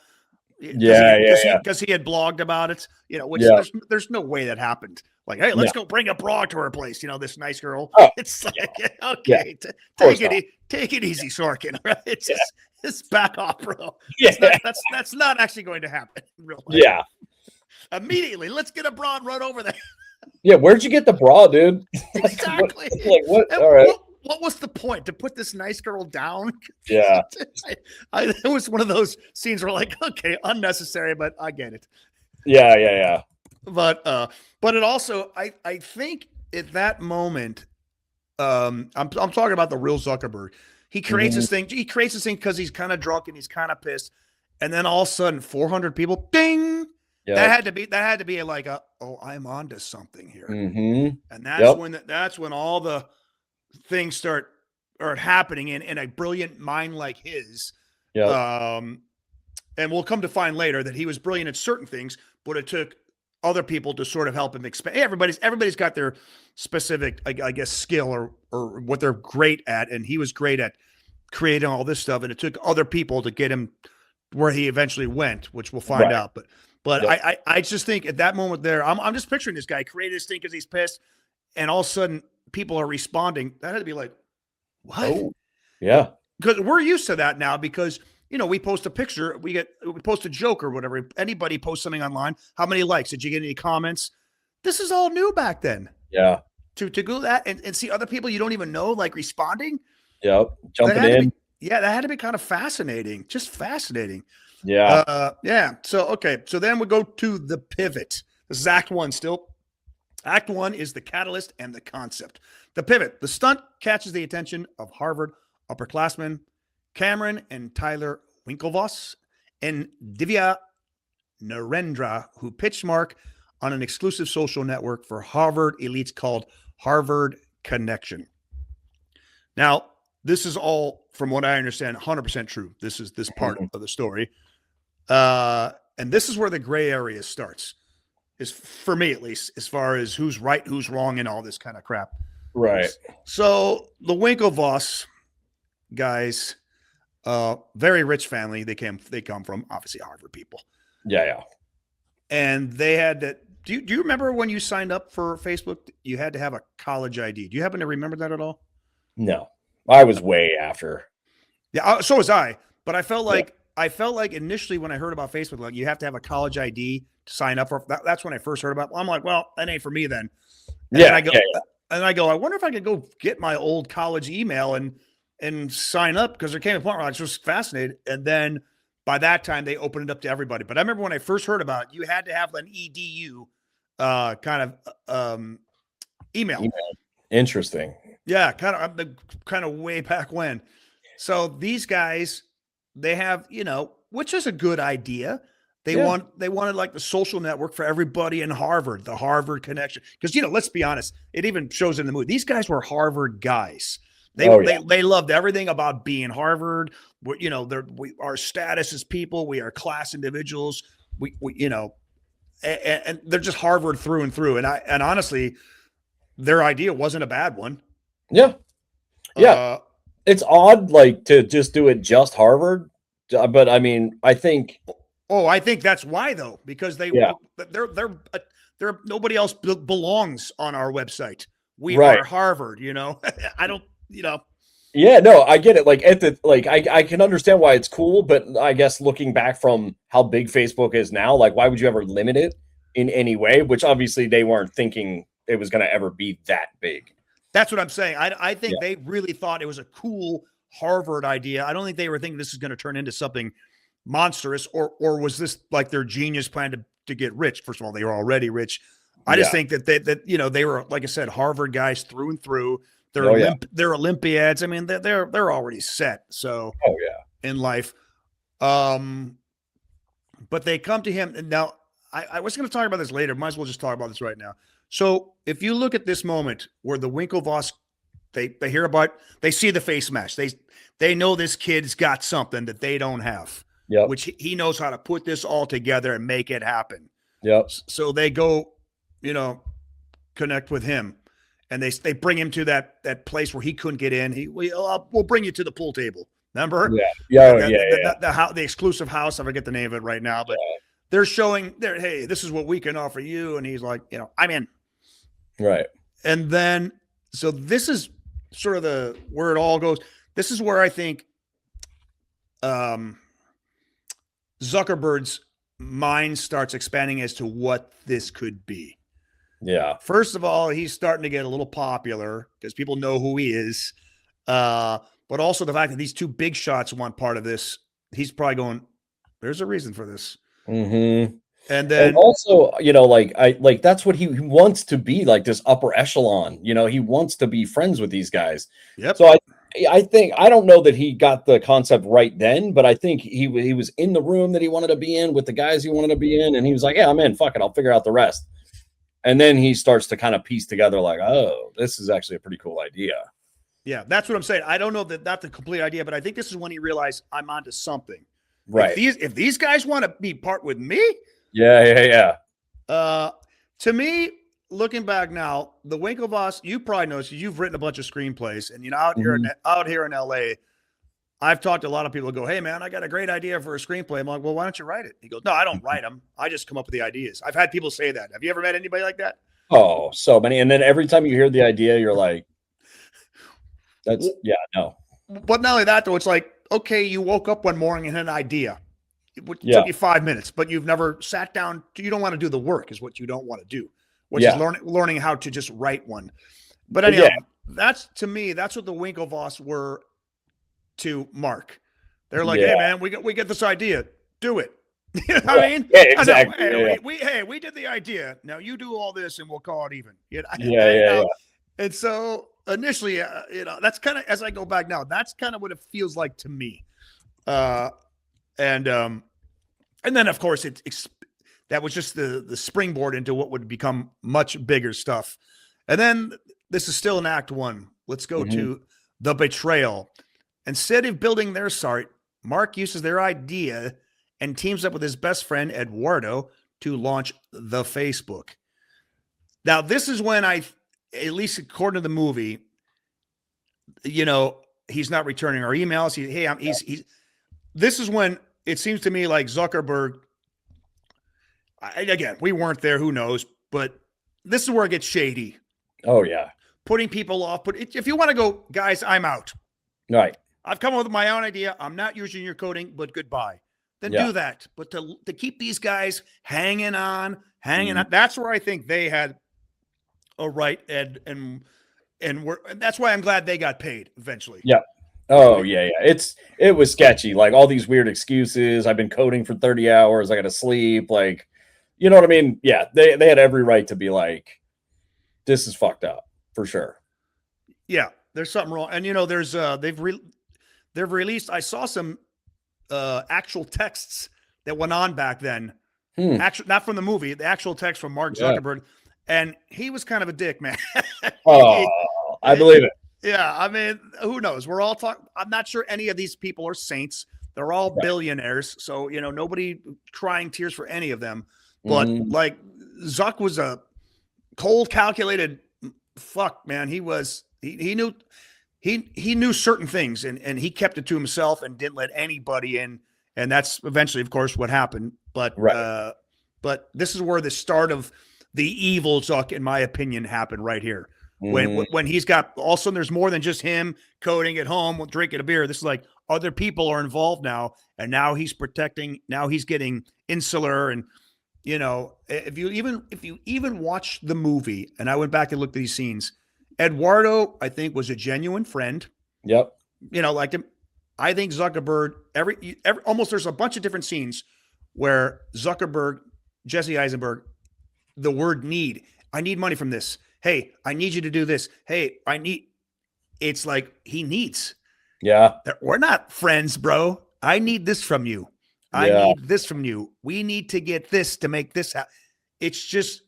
Because he had blogged about it. Which there's no way that happened. Like, hey, let's go bring a bra to her place. This nice girl. Oh, it's like, okay, take it easy, Sorkin. Right? It's back off, bro. Yeah, that's not actually going to happen in real life. Yeah, immediately, let's get a bra and run over there. Yeah, where'd you get the bra, dude? Exactly. What? All right. What was the point to put this nice girl down? Yeah, it was one of those scenes where like, okay, unnecessary, but I get it. Yeah. But it also, I think at that moment, I'm talking about the real Zuckerberg. He creates this thing. He creates this thing because he's kind of drunk and he's kind of pissed, and then all of a sudden, 400 people, ding. Yep. That had to be like I'm onto something here, and that's when all the things start happening in a brilliant mind like his. Yeah. And we'll come to find later that he was brilliant at certain things, but it took other people to sort of help him expand. Everybody's got their specific, I guess, skill or what they're great at, and he was great at creating all this stuff, and it took other people to get him where he eventually went, which we'll find out. But I just think at that moment there, I'm just picturing this guy created this thing because he's pissed, and all of a sudden people are responding. That had to be like, what? Oh, yeah. Because we're used to that now because, we post a picture, we post a joke or whatever. Anybody post something online. How many likes? Did you get any comments? This is all new back then. Yeah. To go that and see other people you don't even know, like responding. Yep. Jumping in. That had to be kind of fascinating. Just fascinating. Yeah. So, okay. So then we go to the pivot. This is Act 1 still. Act 1 is the catalyst and the concept. The pivot. The stunt catches the attention of Harvard upperclassmen Cameron and Tyler Winklevoss and Divya Narendra, who pitched Mark on an exclusive social network for Harvard elites called Harvard Connection. Now, this is all, from what I understand, 100% true. This is this part of the story. And this is where the gray area starts, is for me at least, as far as who's right, who's wrong, and all this kind of crap. Right. So the Winklevoss guys, very rich family. They come from obviously Harvard people. Yeah. And they had that. Do you remember when you signed up for Facebook? You had to have a college ID. Do you happen to remember that at all? No, I was way after. Yeah, so was I. But I felt like initially when I heard about Facebook, like you have to have a college ID to sign up for. That's when I first heard about it. I'm like, well, that ain't for me then. And then I go, I wonder if I could go get my old college email and sign up, because there came a point where I was just fascinated. And then by that time, they opened it up to everybody. But I remember when I first heard about it, you had to have an EDU kind of email. Interesting. Yeah, kind of way back when. So these guys, they have, which is a good idea. They wanted like the social network for everybody in Harvard, the Harvard Connection. Because, let's be honest, it even shows in the movie. These guys were Harvard guys. They loved everything about being Harvard. Our status as people, we are class individuals. We and they're just Harvard through and through. And honestly, their idea wasn't a bad one. Yeah. It's odd, like, to just do it just Harvard, but I mean, I think. Oh, I think that's why, though, because they're nobody else belongs on our website. We are Harvard. I don't. Yeah, no, I get it. Like I can understand why it's cool, but I guess looking back from how big Facebook is now, like, why would you ever limit it in any way? Which obviously they weren't thinking it was going to ever be that big. That's what I'm saying. I think they really thought it was a cool Harvard idea. I don't think they were thinking this is going to turn into something monstrous, or was this like their genius plan to get rich? First of all, they were already rich. I just think that they were, like I said, Harvard guys through and through. They're Olympiads. I mean, they're already set. So in life, but they come to him. And now I was going to talk about this later. Might as well just talk about this right now. So if you look at this moment where the Winklevoss, they hear about, they see the face mask. They know this kid's got something that they don't have, which he knows how to put this all together and make it happen. Yep. So they go, connect with him, and they bring him to that place where he couldn't get in. We'll bring you to the pool table. Remember? The exclusive house. I forget the name of it right now, but they're showing hey, this is what we can offer you. And he's like, I'm in. Right. And then, so this is sort of where it all goes. This is where I think Zuckerberg's mind starts expanding as to what this could be. Yeah. First of all, he's starting to get a little popular because people know who he is. But also the fact that these two big shots want part of this, he's probably going, there's a reason for this. Mm-hmm. And also, that's what he wants to be, like this upper echelon. He wants to be friends with these guys. Yep. So I think, I don't know that he got the concept right then, but I think he was in the room that he wanted to be in with the guys he wanted to be in, and he was like, yeah, I'm in. Fuck it, I'll figure out the rest. And then he starts to kind of piece together, like, oh, this is actually a pretty cool idea. Yeah, that's what I'm saying. I don't know that that's the complete idea, but I think this is when he realized I'm onto something. Right. If these guys want to be part with me. Yeah. To me, looking back now, the Winklevoss, you probably know, so you've written a bunch of screenplays, and out here in LA, I've talked to a lot of people who go, hey man, I got a great idea for a screenplay. I'm like, well, why don't you write it? He goes, no, I don't write them. I just come up with the ideas. I've had people say that. Have you ever met anybody like that? Oh, so many. And then every time you hear the idea, you're like, no. But not only that, though, it's like, okay, you woke up one morning and had an idea. It took you 5 minutes, but you've never sat down. You don't want to do the work, is what you don't want to do, which is learning how to just write one. But anyhow, that's what the Winklevoss were to Mark. They're like, hey man, we get this idea. Do it. You know what I mean? Yeah, exactly. We did the idea. Now you do all this and we'll call it even. And so initially, that's kind of, as I go back now, that's kind of what it feels like to me. And then of course that was just the springboard into what would become much bigger stuff. And then this is still in Act 1. Let's go to the betrayal. Instead of building their site, Mark uses their idea and teams up with his best friend, Eduardo, to launch the Facebook. Now, this is when at least according to the movie, he's not returning our emails. This is when it seems to me like Zuckerberg, again, we weren't there, who knows, but this is where it gets shady. Oh, yeah. Putting people off. But if you want to go, guys, I'm out. Right. I've come up with my own idea. I'm not using your coding, but goodbye. Then do that. But to keep these guys hanging on, that's where I think they had a right, and that's why I'm glad they got paid eventually. Yeah. Oh, yeah. It was sketchy. Like all these weird excuses. I've been coding for 30 hours. I got to sleep. Like, you know what I mean? Yeah. They had every right to be like, this is fucked up for sure. Yeah. There's something wrong. And there's they've released, I saw some actual texts that went on back then. Actually, not from the movie, the actual text from Mark Zuckerberg. And he was kind of a dick, man. I believe it. Yeah, I mean, who knows? We're all talking. I'm not sure any of these people are saints. They're all billionaires. So, nobody crying tears for any of them. But like Zuck was a cold, calculated fuck, man. He knew certain things and he kept it to himself and didn't let anybody in. And that's eventually, of course, what happened. But this is where the start of the evil Zuck, in my opinion, happened right here. When he's got, all of a sudden there's more than just him coding at home, drinking a beer. This is like other people are involved now. And now he's protecting, now he's getting insular. And, if you even watch the movie, and I went back and looked at these scenes, Eduardo, I think, was a genuine friend. Yep. Liked him. I think Zuckerberg, almost there's a bunch of different scenes where Zuckerberg, Jesse Eisenberg, the word need, I need money from this. Hey, I need you to do this. Hey, it's like he needs. Yeah. We're not friends, bro. I need this from you. I need this from you. We need to get this to make this happen. It's just,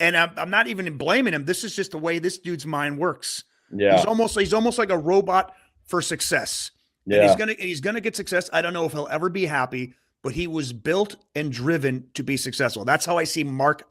and I'm not even blaming him. This is just the way this dude's mind works. Yeah. He's almost like a robot for success. Yeah. And he's gonna get success. I don't know if he'll ever be happy, but he was built and driven to be successful. That's how I see Mark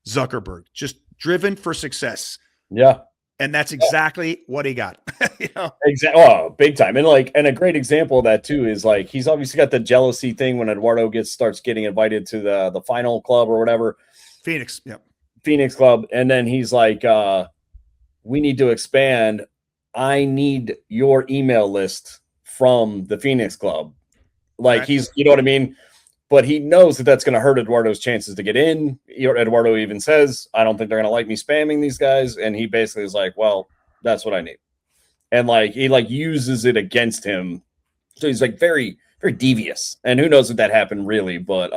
Zuckerberg, just driven for success. Yeah. And that's exactly what he got. Exactly. Oh, big time. And a great example of that too is like he's obviously got the jealousy thing when Eduardo starts getting invited to the final club or whatever. Phoenix. Yep. Phoenix club. And then he's like, we need to expand. I need your email list from the Phoenix club. Like he's, you know what I mean? But he knows that that's going to hurt Eduardo's chances to get in. Eduardo even says, I don't think they're going to like me spamming these guys. And he basically is like, well, that's what I need. And like, he like uses it against him. So he's like very, very devious. And who knows if that happened really, but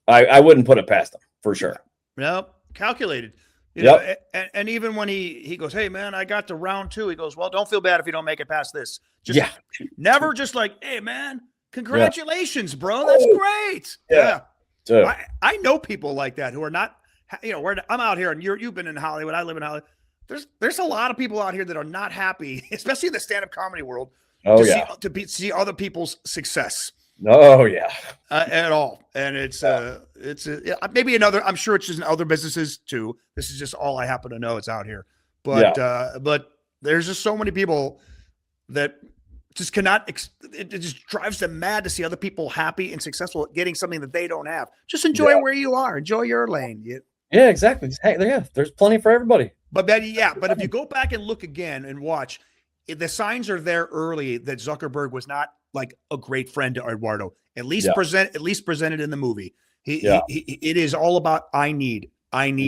I wouldn't put it past him for sure. No, calculated. You know, and even when he goes, hey man, I got to round 2. He goes, well, don't feel bad if you don't make it past this. Just never just like, hey man, congratulations, bro. That's great. Yeah. I know people like that who are not, I'm out here and you've been in Hollywood. I live in Hollywood. There's a lot of people out here that are not happy, especially in the stand-up comedy world, to see other people's success. Oh yeah. At all. And it's maybe another, I'm sure it's just in other businesses too. This is just all I happen to know. It's out here, but there's just so many people that just cannot, it just drives them mad to see other people happy and successful at getting something that they don't have. Just enjoy where you are. Enjoy your lane. Yeah, exactly. Hey, there's plenty for everybody. But if you go back and look again and watch, the signs are there early that Zuckerberg was not like a great friend to Eduardo. At least presented in the movie. It is all about I need, and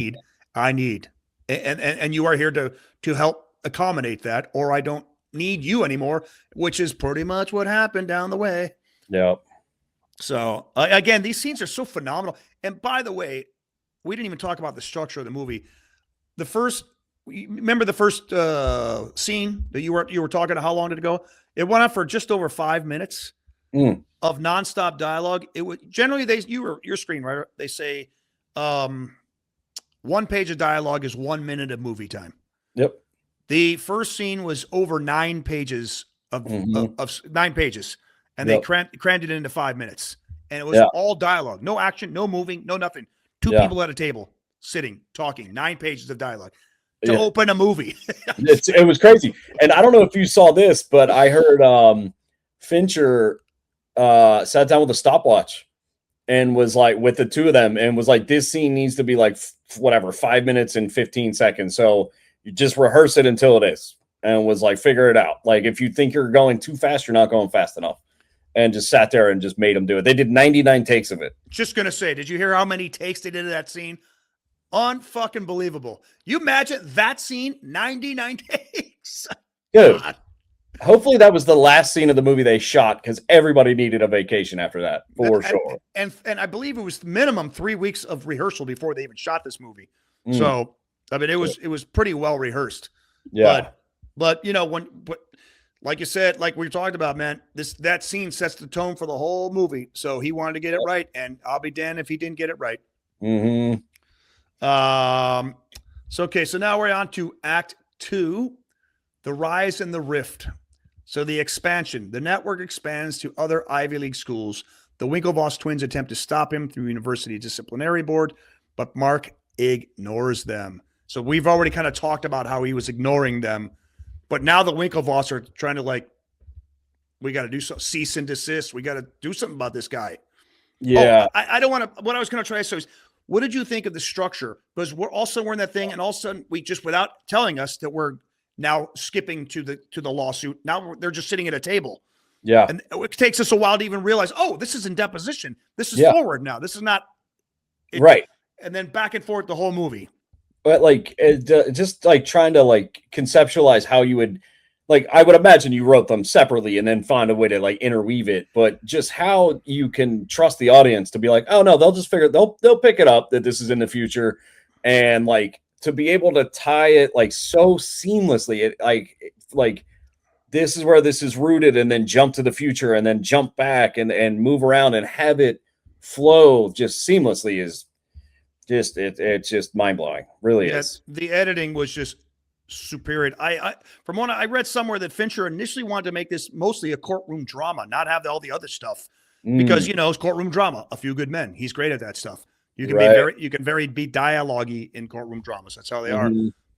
you are here to help accommodate that, or I don't need you anymore, which is pretty much what happened down the way. Yeah. So again, these scenes are so phenomenal. And by the way, we didn't even talk about the structure of the movie. Remember the first scene that you were talking to? How long did it go? It went on for just over 5 minutes. of nonstop dialogue, it would generally you're screenwriter. They say 1 page of dialogue is 1 minute of movie time. Yep. The first scene was over 9 pages of 9 pages, and they crammed it into 5 minutes, and it was all dialogue, no action, no moving, no nothing. 2 people at a table sitting talking. 9 pages of dialogue to open a movie. It was crazy, and I don't know if you saw this, but I heard Fincher sat down with a stopwatch and was like, with the two of them, and was like, this scene needs to be like whatever 5 minutes and 15 seconds. So you just rehearse it until it is, and was like, figure it out. Like, if you think you're going too fast, you're not going fast enough. And just sat there and just made them do it. They did 99 takes of it. Just gonna say, did you hear how many takes they did of that scene? Unfucking believable. You imagine that scene, 99 takes. Dude. Hopefully that was the last scene of the movie they shot, because everybody needed a vacation after that, for sure. And I believe it was minimum 3 weeks of rehearsal before they even shot this movie. So I mean, it was pretty well rehearsed. Yeah. But you know, but like you said, like we talked about, man, that scene sets the tone for the whole movie. So he wanted to get it right, and I'll be damned if he didn't get it right. So okay, so now we're on to Act 2, The Rise and the Rift. So the expansion. The network expands to other Ivy League schools. The Winklevoss twins attempt to stop him through University Disciplinary Board, but Mark ignores them. So we've already kind of talked about how he was ignoring them, but now the Winklevoss are trying to, like, we got to do something, cease and desist. We got to do something about this guy. Yeah. I don't want to, what I was going to try to say is, what did you think of the structure? Because we're in that thing, and all of a sudden we just, without telling us that we're now skipping to the lawsuit. Now they're just sitting at a table. Yeah. And it takes us a while to even realize, oh, this is in deposition. This is forward now. This is not. Right. And then back and forth the whole movie. But like, just like trying to like conceptualize how you would, like, I would imagine you wrote them separately and then find a way to like interweave it, but just how you can trust the audience to be like, oh no, they'll just they'll pick it up that this is in the future. And like, to be able to tie it like so seamlessly, it like this is where this is rooted, and then jump to the future, and then jump back and move around and have it flow just seamlessly is just it's just mind blowing. Really is. The editing was just superior. From what I read somewhere that Fincher initially wanted to make this mostly a courtroom drama, not have all the other stuff, because it's courtroom drama. A Few Good Men. He's great at that stuff. You can be dialogue-y in courtroom dramas. That's how they are.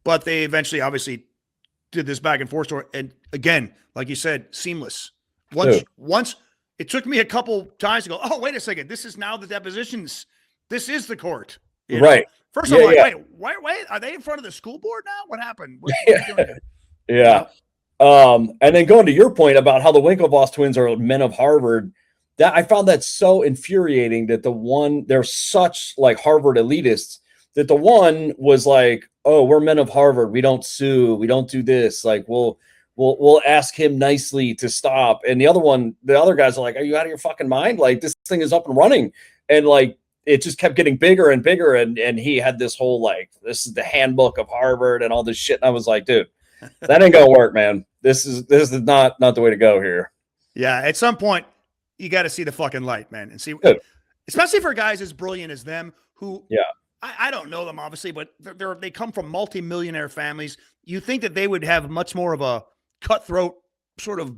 But they eventually obviously did this back and forth story. And again, like you said, seamless. Once it took me a couple times to go, oh, wait a second. This is now the depositions. This is the court. Right. First of all, wait, are they in front of the school board now? What happened? And then going to your point about how the Winklevoss twins are men of Harvard, that I found that so infuriating that they're such like Harvard elitists, that the one was like, oh, we're men of Harvard. We don't sue. We don't do this. Like, we'll ask him nicely to stop. And the other guys are like, are you out of your fucking mind? Like, this thing is up and running. And like, it just kept getting bigger and bigger. And he had this whole, like, this is the handbook of Harvard and all this shit. And I was like, dude, that ain't gonna work, man. This is not the way to go here. Yeah. At some point, you got to see the fucking light, man, and see, especially for guys as brilliant as them who, I don't know them obviously, but they come from multi-millionaire families. You think that they would have much more of a cutthroat sort of,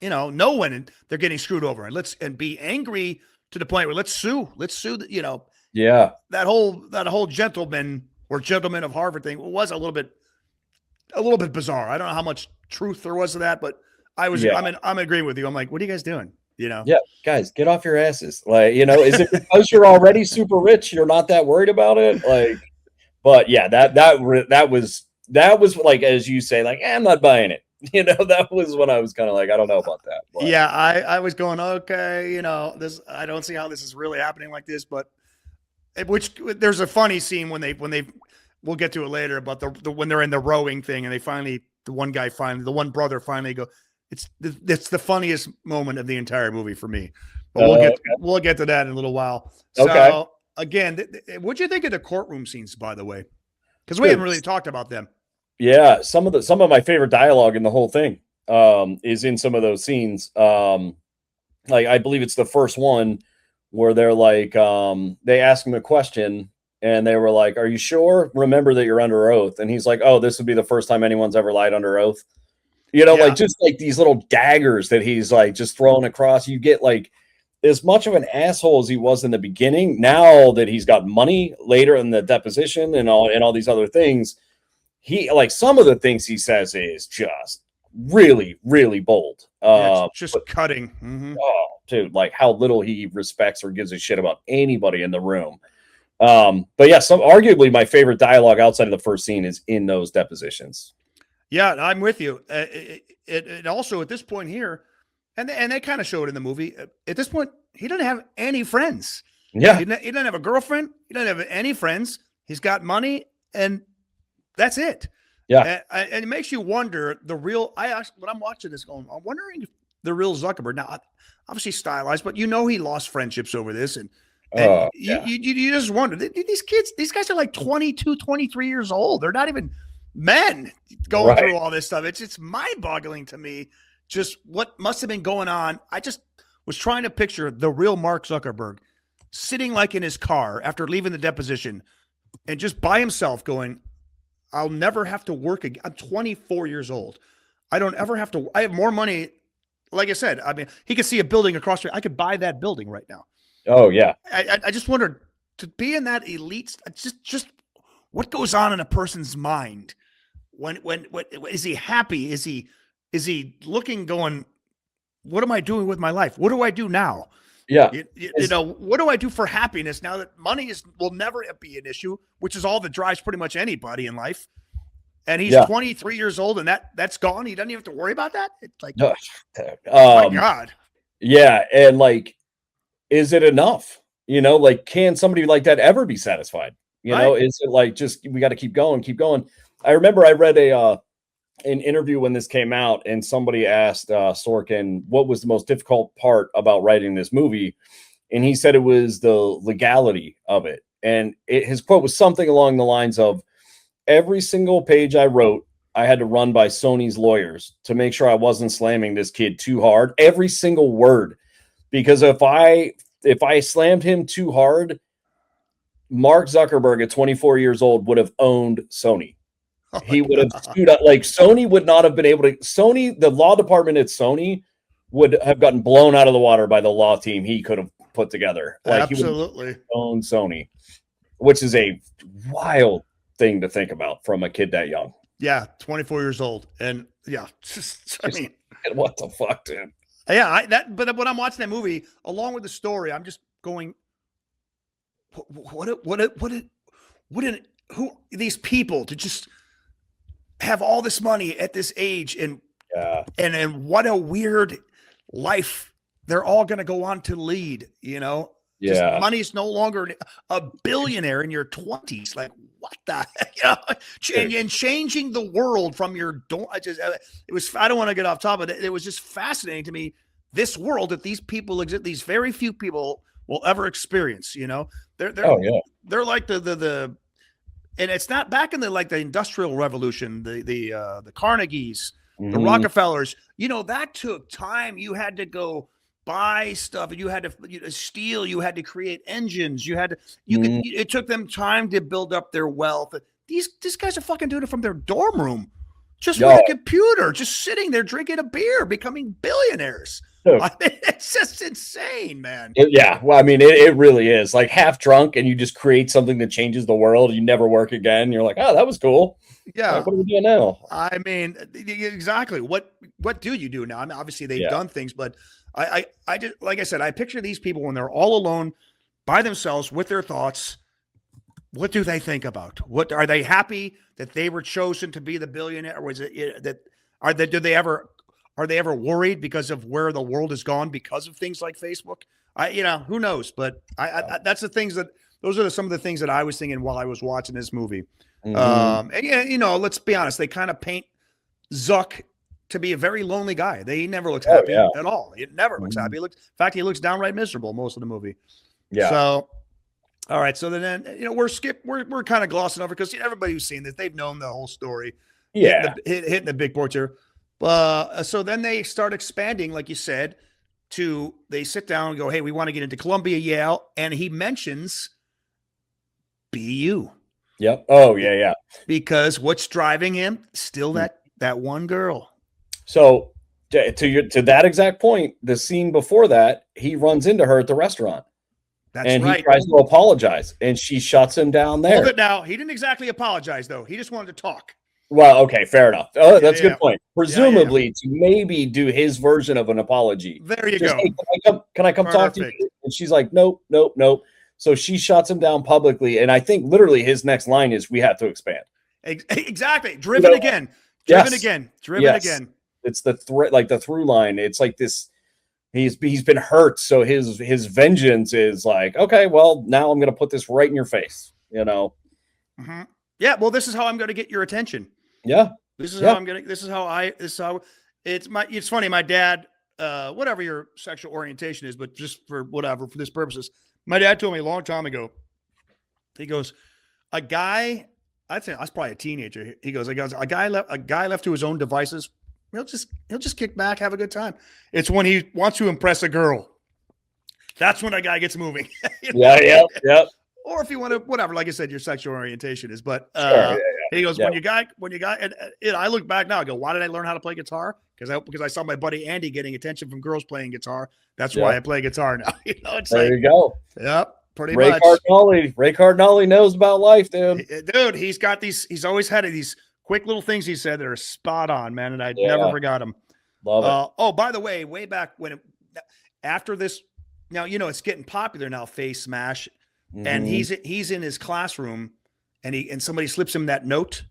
know when they're getting screwed over, and be angry to the point where let's sue, that whole gentleman of Harvard thing was a little bit bizarre. I don't know how much truth there was to that, but I'm agreeing with you. I'm like, what are you guys doing? Yeah, guys, get off your asses. Like, is it because you're already super rich, you're not that worried about it? Like, but yeah, that was like, as you say, like, I'm not buying it. That was when I was kind of like, I don't know about that. But. Yeah, I was going, okay, this, I don't see how this is really happening like this, but which there's a funny scene when they we'll get to it later, but when they're in the rowing thing and the one brother finally go. It's the funniest moment of the entire movie for me, but we'll get to that in a little while. So again, what'd you think of the courtroom scenes, by the way? Because we haven't really talked about them. Yeah, some of my favorite dialogue in the whole thing is in some of those scenes. like I believe it's the first one where they're like, they ask him a question and they were like, "Are you sure? Remember that you're under oath." And he's like, "Oh, this would be the first time anyone's ever lied under oath." Like just like these little daggers that he's like just throwing across. You get like as much of an asshole as he was in the beginning. Now that he's got money later in the deposition and all these other things, he like some of the things he says is just really, really bold. Just cutting. Mm-hmm. Oh, dude, like how little he respects or gives a shit about anybody in the room. But yeah, arguably my favorite dialogue outside of the first scene is in those depositions. Yeah, I'm with you. It also at this point here, and they kind of show it in the movie. At this point, he doesn't have any friends. Yeah, he doesn't have a girlfriend. He doesn't have any friends. He's got money, and that's it. Yeah, and it makes you wonder the real. When I'm watching this, I'm wondering if the real Zuckerberg. Now, obviously stylized, but he lost friendships over this, and you just wonder these guys are like 22, 23 years old. They're not even men going through all this stuff. It's mind-boggling to me just what must have been going on. I just was trying to picture the real Mark Zuckerberg sitting like in his car after leaving the deposition and just by himself going, I'll never have to work again. I'm 24 years old. I don't ever have to. I have more money. Like I said, I mean, he could see a building across the street. I could buy that building right now. Oh, yeah. I just wondered, to be in that elite, just what goes on in a person's mind when is he happy? Is he looking going, what am I doing with my life? What do I do now? Yeah. What do I do for happiness now that money will never be an issue, which is all that drives pretty much anybody in life. And he's 23 years old and that's gone. He doesn't even have to worry about that. It's like, oh my God. Yeah. And like, is it enough? Like, can somebody like that ever be satisfied? Is it like, just, we got to keep going. I remember I read an interview when this came out and somebody asked Sorkin, what was the most difficult part about writing this movie? And he said it was the legality of it. And his quote was something along the lines of, every single page I wrote, I had to run by Sony's lawyers to make sure I wasn't slamming this kid too hard. Every single word. Because if I slammed him too hard, Mark Zuckerberg at 24 years old would have owned Sony. He would have screwed up. Like Sony would not have been able to. The law department at Sony would have gotten blown out of the water by the law team he could have put together. Like, absolutely, he would have owned Sony, which is a wild thing to think about from a kid that young. Yeah, 24 years old, and I mean, what the fuck, dude? Yeah, but when I'm watching that movie, along with the story, I'm just going, who these people to just have all this money at this age and what a weird life they're all going to go on to lead, Just money's no longer a billionaire in your 20s. Like, what the and changing the world from your don't. I don't want to get off top of it. It was just fascinating to me. This world that these people exist, these very few people will ever experience. They're like the and it's not back in the Industrial Revolution, the Carnegies, the Rockefellers. That took time. You had to go buy stuff, and you had to steal. You had to create engines. It took them time to build up their wealth. These guys are fucking doing it from their dorm room, just with a computer, just sitting there drinking a beer, becoming billionaires. I mean, it's just insane, man. Well, I mean, it really is. Like, half drunk, and you just create something that changes the world. You never work again. You're like, oh, that was cool. Yeah. What are we doing now? I mean, exactly. What do you do now? I mean, obviously they've done things, but I just, like I said, I picture these people when they're all alone by themselves with their thoughts. What do they think about? What are they happy that they were chosen to be the billionaire? Or was it that are they ever worried because of where the world has gone because of things like Facebook? Who knows? But that's the things those are some of the things that I was thinking while I was watching this movie. Let's be honest. They kind of paint Zuck to be a very lonely guy. He never looks happy at all. He never looks happy. In fact, he looks downright miserable most of the movie. Yeah. So, all right. So then, we're kind of glossing over because everybody who's seen this, they've known the whole story. Yeah. Hitting the big boards here. So then they start expanding, like you said. to they sit down and go, hey, we want to get into Columbia, Yale. And he mentions BU. Yep. Oh, yeah. Because what's driving him? Still that one girl. So to that exact point, the scene before that, he runs into her at the restaurant. That's right. He tries to apologize, and she shuts him down there. Hold it now. He didn't exactly apologize, though. He just wanted to talk. Well, okay, fair enough. Oh, that's a good point. Presumably to maybe do his version of an apology. There you go. Hey, can I come talk to you? And she's like, nope. So she shuts him down publicly, and I think literally his next line is, "We have to expand." Exactly. Driven again. It's the threat, like the through line. It's like this. He's been hurt, so his vengeance is like, okay, well, now I'm going to put this right in your face. Mm-hmm. Yeah. Well, this is how I'm going to get your attention. Yeah. This is how I'm going to. This is how it's funny. My dad, whatever your sexual orientation is, but just for this purposes, my dad told me a long time ago. He goes, a guy. I'd say I was probably a teenager. He goes, a guy left to his own devices. He'll just kick back, have a good time. It's when he wants to impress a girl. That's when a guy gets moving. Yeah. Or if you want to, whatever, like I said, your sexual orientation is. But sure, he goes, when you got, and I look back now, I go, why did I learn how to play guitar? Because I saw my buddy Andy getting attention from girls playing guitar. That's why I play guitar now. You go. Yep. Pretty Ray much. Ray Cardinale knows about life, dude. Dude, he's got he's always had these quick little things he said that are spot on, man, and I never forgot them. Love it. Oh, by the way, way back after this, now it's getting popular now. Face Smash, and he's in his classroom, and somebody slips him that note.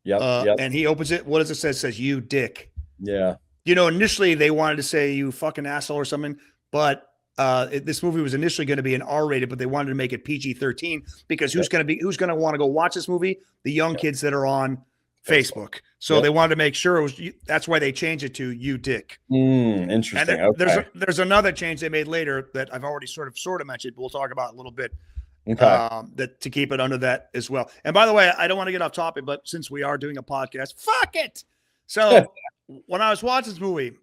Yep. And he opens it. What does it say? It says, "You dick." Yeah. Initially they wanted to say "you fucking asshole" or something, but this movie was initially going to be an R-rated, but they wanted to make it PG-13 because who's going to want to go watch this movie? The young kids that are on Facebook. So they wanted to make sure it was. That's why they changed it to "you dick." Interesting. And there's another change they made later that I've already sort of mentioned. But we'll talk about a little bit. Okay. That to keep it under that as well. And by the way, I don't want to get off topic, but since we are doing a podcast, fuck it. So when I was watching this movie, and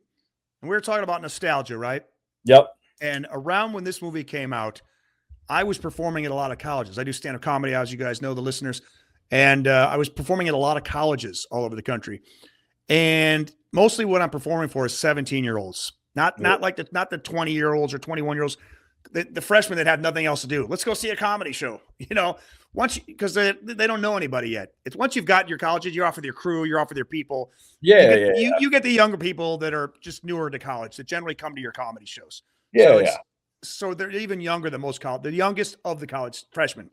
we were talking about nostalgia, right? Yep. And around when this movie came out, I was performing at a lot of colleges. I do stand-up comedy, as you guys know, the listeners. And I was performing at a lot of colleges all over the country. And mostly what I'm performing for is 17-year-olds. Not the 20-year-olds or 21-year-olds. The freshmen that have nothing else to do. Let's go see a comedy show. Because they don't know anybody yet. It's once you've got your colleges, you're off with your crew, you're off with your people. You get the younger people that are just newer to college that generally come to your comedy shows. So they're even younger than most college, the youngest of the college freshmen.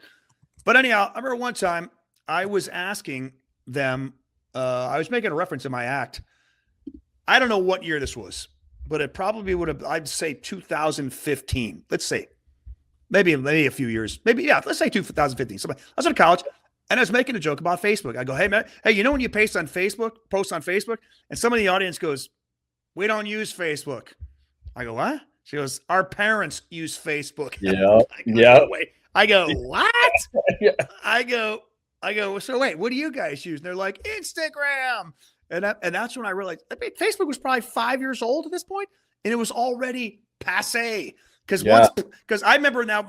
But anyhow, I remember one time I was asking them, I was making a reference in my act. I don't know what year this was, but it probably would have, I'd say 2015. Let's say maybe a few years, let's say 2015. So I was in college and I was making a joke about Facebook. I go, hey man, when you post on Facebook and somebody in the audience goes, we don't use Facebook. I go, what? She goes, our parents use Facebook. I go, what? I go, so wait, what do you guys use? And they're like, Instagram. And that's when I realized Facebook was probably 5 years old at this point, and it was already passe. Because I remember now,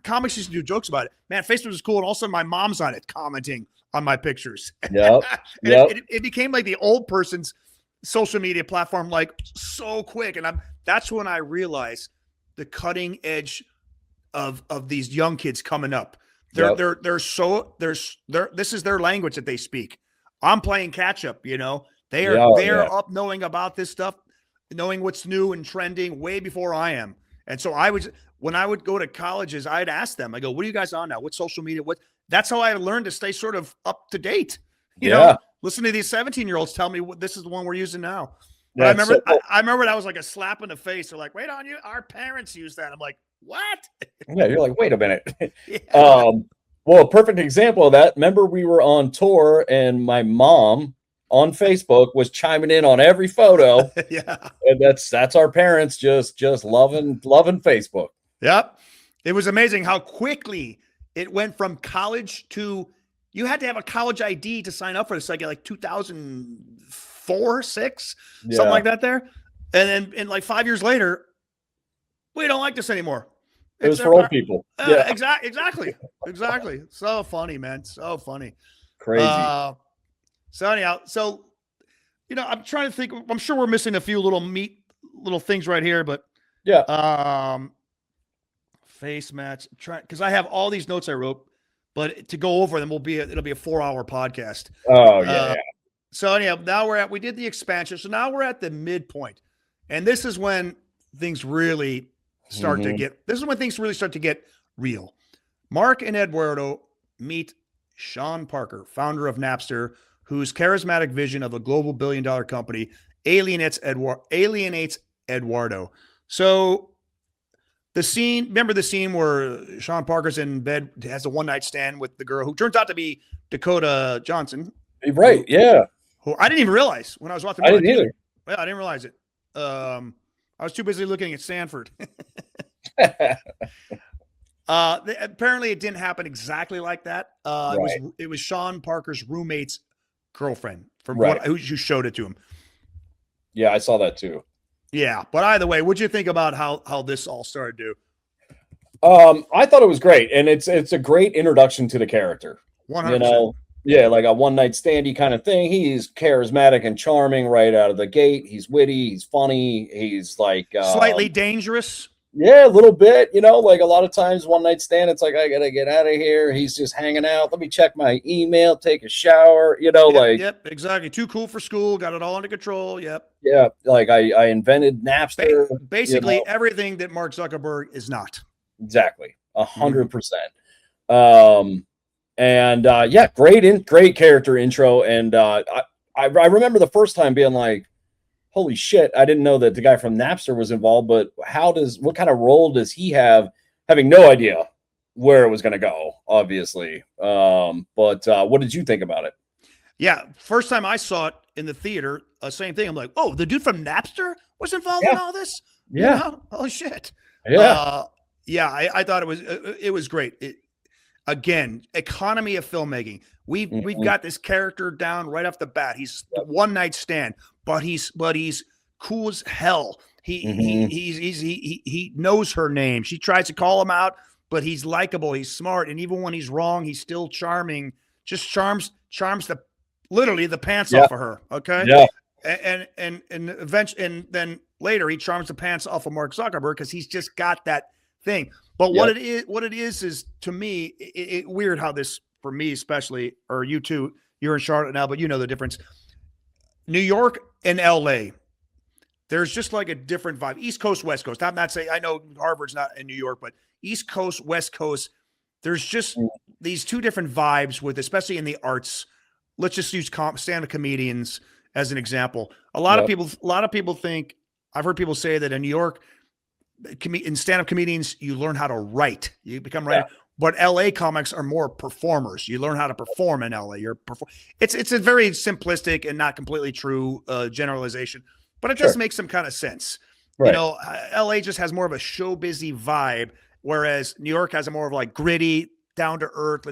comics used to do jokes about it. Man, Facebook was cool, and all of a sudden my mom's on it commenting on my pictures. It became like the old person's social media platform, like so quick. And that's when I realized the cutting edge of these young kids coming up. This is their language that they speak. I'm playing catch up, They are up knowing about this stuff, knowing what's new and trending way before I am. And so when I would go to colleges, I'd ask them, I go, what are you guys on now? What social media? That's how I learned to stay sort of up to date. Listen to these 17-year-olds tell me this is the one we're using now. But I remember that was like a slap in the face. They're like, wait on you. Our parents use that. I'm like, what? Yeah. You're like, wait a minute. Well, a perfect example of that. Remember we were on tour and my mom on Facebook was chiming in on every photo. And that's our parents just loving Facebook. Yep. It was amazing how quickly it went from college to, you had to have a college ID to sign up for this. Like 2004, 6, something like that there. And like 5 years later, we don't like this anymore. It was for old people. Yeah, exactly. So funny, man. So funny. Crazy. So anyhow, I'm trying to think. I'm sure we're missing a few little things right here, but yeah. Face match. Because I have all these notes I wrote, but to go over them it'll be a 4-hour podcast. Oh yeah. So anyhow, now we did the expansion. So now we're at the midpoint, and this is when things really start to get. This is when things really start to get real. Mark and Eduardo meet Sean Parker, founder of Napster, whose charismatic vision of a global billion-dollar company alienates Eduardo. So remember the scene where Sean Parker's in bed, has a one-night stand with the girl who turns out to be Dakota Johnson. Right, yeah. Who I didn't even realize when I was watching. I didn't either. Well, I didn't realize it. I was too busy looking at Stanford. Apparently it didn't happen exactly like that. Right. It was Sean Parker's roommate's girlfriend who showed it to him. Yeah, I saw that too. Yeah, but either way, what'd you think about how this all started to? I thought it was great, and it's a great introduction to the character. 100%. Yeah, like a one-night standy kind of thing. He's charismatic and charming right out of the gate. He's witty. He's funny. He's like slightly dangerous. Yeah, a little bit. Like a lot of times, one-night stand, it's like, I got to get out of here. He's just hanging out. Let me check my email, take a shower, Yep, exactly. Too cool for school. Got it all under control. Yep. Yeah, like I invented Napster. Basically, everything that Mark Zuckerberg is not. Exactly. 100%. And great character intro. And I remember the first time being like, holy shit, I didn't know that the guy from Napster was involved, but what kind of role does he have, having no idea where it was going to go, obviously. But what did you think about it? Yeah, first time I saw it in the theater, same thing. I'm like, oh, the dude from Napster was involved in all this? Yeah. Holy shit. Yeah. I thought it was great. Again, economy of filmmaking. We've got this character down right off the bat. He's one night stand, but he's cool as hell. He knows her name. She tries to call him out, but he's likable. He's smart, and even when he's wrong, he's still charming. Just charms literally the pants off of her. Okay. Yeah. And eventually, and then later he charms the pants off of Mark Zuckerberg because he's just got that thing. But what it is to me, it weird how this, for me especially, or you too, you're in Charlotte now, but you know the difference. New York and LA, there's just like a different vibe. East Coast, West Coast. I'm not saying, I know Harvard's not in New York, but East Coast, West Coast, there's just these two different vibes with, especially in the arts. Let's just use stand-up comedians as an example. A lot of people think, I've heard people say that in New York, in stand-up comedians, you learn how to write. You become writer. Yeah. But LA comics are more performers. You learn how to perform in LA. It's a very simplistic and not completely true generalization, but it does make some kind of sense. Right. LA just has more of a show busy vibe, whereas New York has a more of like gritty, down to earth.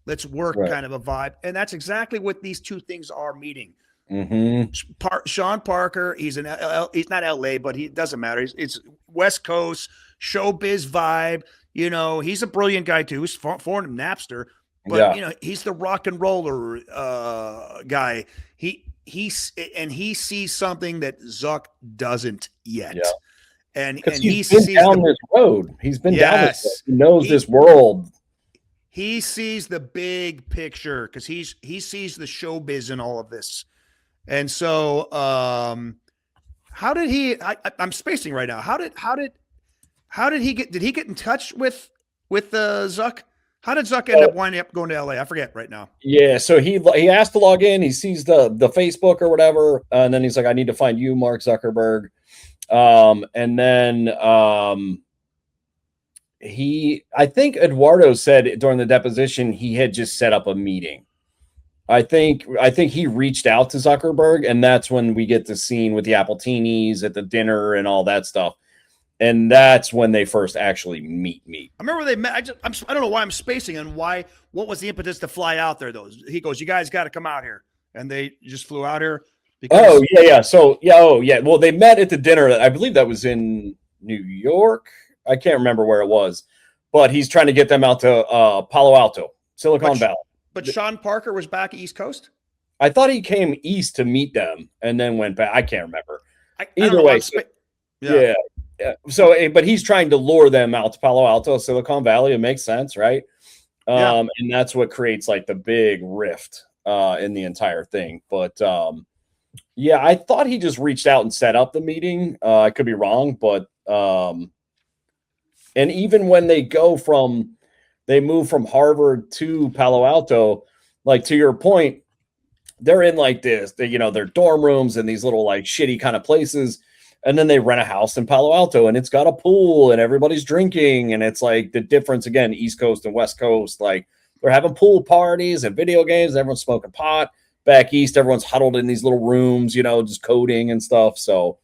Let's work kind of a vibe, and that's exactly what these two things are meeting. Sean Parker, he's not LA, but he doesn't matter. It's West Coast showbiz vibe. He's a brilliant guy too. He's foreign Napster, but he's the rock and roller guy. He sees something that Zuck doesn't yet. Yeah. And he sees down this road. He's been down this road. He knows this world. He sees the big picture because he sees the showbiz in all of this. And so, how did he? I'm spacing right now. How did he get? Did he get in touch with Zuck? How did Zuck end up winding up going to LA? I forget right now. Yeah, so he asked to log in. He sees the Facebook or whatever, and then he's like, "I need to find you, Mark Zuckerberg." And then I think Eduardo said during the deposition he had just set up a meeting. I think he reached out to Zuckerberg, and that's when we get the scene with the Appletinis at the dinner and all that stuff. And that's when they first actually meet. I remember they met. I don't know why I'm spacing on what was the impetus to fly out there, though. He goes, "You guys got to come out here." And they just flew out here. Because yeah. So well, they met at the dinner. I believe that was in New York. I can't remember where it was, but he's trying to get them out to Palo Alto, Silicon Valley. But Sean Parker was back East Coast. I thought he came east to meet them and then went back. I can't remember. Either way, yeah. So, but he's trying to lure them out to Palo Alto, Silicon Valley. It makes sense, right? And that's what creates like the big rift in the entire thing. But yeah, I thought he just reached out and set up the meeting. I could be wrong, but and even when they move from Harvard to Palo Alto, like to your point, they're in like their dorm rooms and these little like shitty kind of places. And then they rent a house in Palo Alto and it's got a pool and everybody's drinking. And it's like the difference again, East Coast and West Coast, like they're having pool parties and video games. Everyone's smoking pot. Back East, everyone's huddled in these little rooms, just coding and stuff. So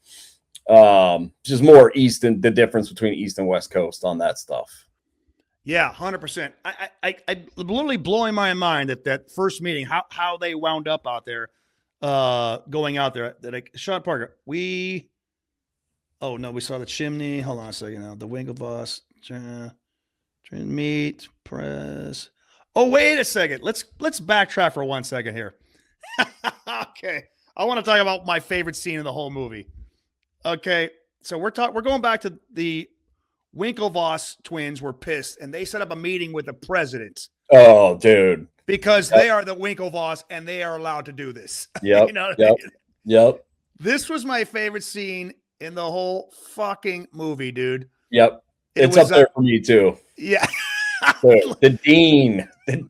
just more East and the difference between East and West Coast on that stuff. Yeah, 100%. I literally blowing my mind that first meeting, how they wound up out there, going out there. That like Sean Parker, we saw the chimney. Hold on a second now. The Winklevoss, meet press. Oh, wait a second. Let's backtrack for 1 second here. Okay, I want to talk about my favorite scene in the whole movie. Okay, so we're going back to the Winklevoss twins were pissed, and they set up a meeting with the president. Oh, dude. Because they are the Winklevoss, and they are allowed to do this. Yep. Yep. This was my favorite scene in the whole fucking movie, dude. Yep. It's up there for me, too. Yeah. The dean. The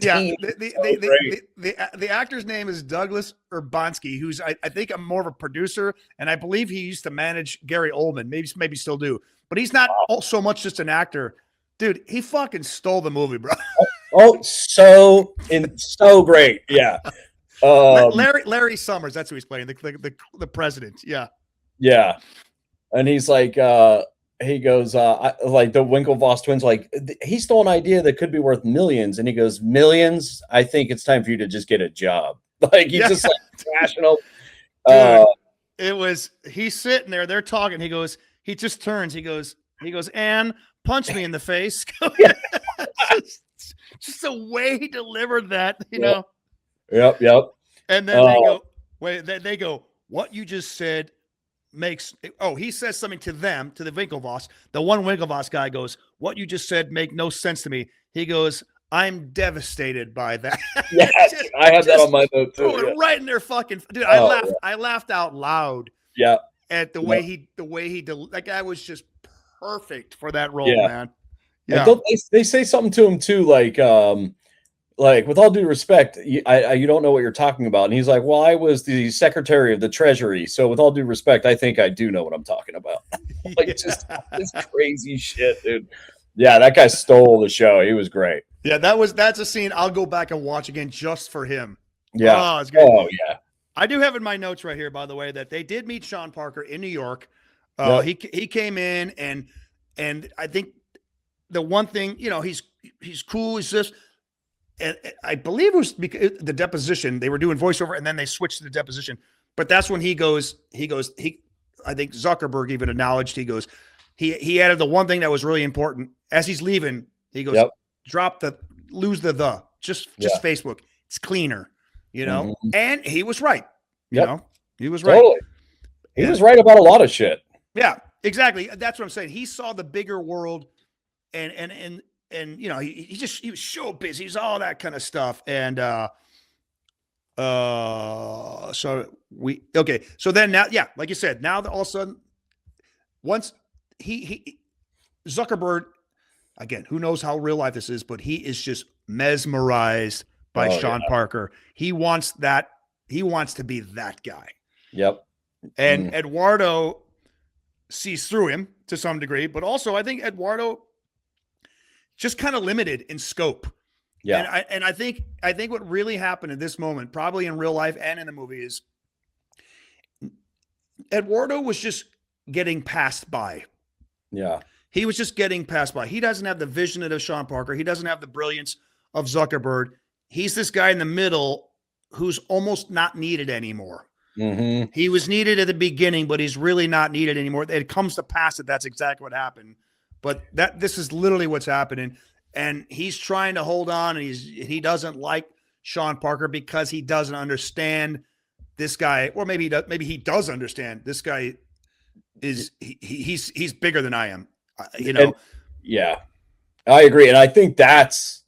actor's name is Douglas Urbanski, who's I think I'm more of a producer, and I believe he used to manage Gary Oldman, maybe still do. But he's not so much just an actor. Dude, he fucking stole the movie, bro. So great. Yeah. Larry Summers, that's who he's playing, the president. Yeah. Yeah. And he's like, he goes, like the Winklevoss twins, like he stole an idea that could be worth millions. And he goes, millions? I think it's time for you to just get a job. Like he's just like national. He's sitting there, they're talking. He just turns, he goes, Ann, punch me in the face. just the way he delivered that, know. Yep. And then they go, what you just said makes, he says something to them, to the Winklevoss. The one Winklevoss guy goes, what you just said make no sense to me. He goes, I'm devastated by that. Yes, I have that on my note too. Yeah. Right in their fucking, dude. I laughed out loud. Yeah. At the way he that guy was just perfect for that role, man. Yeah. They say something to him too, like with all due respect, you don't know what you're talking about. And he's like, well, I was the Secretary of the Treasury, so with all due respect, I think I do know what I'm talking about. Just this crazy shit, dude. Yeah, that guy stole the show. He was great. Yeah, that's a scene I'll go back and watch again just for him. Yeah. It's good. Oh yeah. I do have in my notes right here, by the way, that they did meet Sean Parker in New York. He came in and I think the one thing, he's cool. He's just, and I believe it was because the deposition, they were doing voiceover and then they switched to the deposition. But that's when I think Zuckerberg even acknowledged, he added the one thing that was really important as he's leaving. He goes, lose the, just Facebook. It's cleaner. And he was right. You know, he was right. Totally. He was right about a lot of shit. Yeah, exactly. That's what I'm saying. He saw the bigger world and he was so busy. He's all that kind of stuff. And, so then now, like you said, now all of a sudden, once Zuckerberg, again, who knows how real life this is, but he is just mesmerized by Sean Parker. He wants to be that guy. Yep. And Eduardo sees through him to some degree, but also I think Eduardo just kind of limited in scope. Yeah. And I think what really happened in this moment, probably in real life and in the movie, is Eduardo was just getting passed by. Yeah. He was just getting passed by. He doesn't have the vision of Sean Parker. He doesn't have the brilliance of Zuckerberg. He's this guy in the middle who's almost not needed anymore. He was needed at the beginning, but he's really not needed anymore. It comes to pass that that's exactly what happened. But this is literally what's happening. And he's trying to hold on, and he doesn't like Sean Parker because he doesn't understand this guy, or maybe he does understand this guy is he's bigger than I am, And, yeah, I agree, and I think that's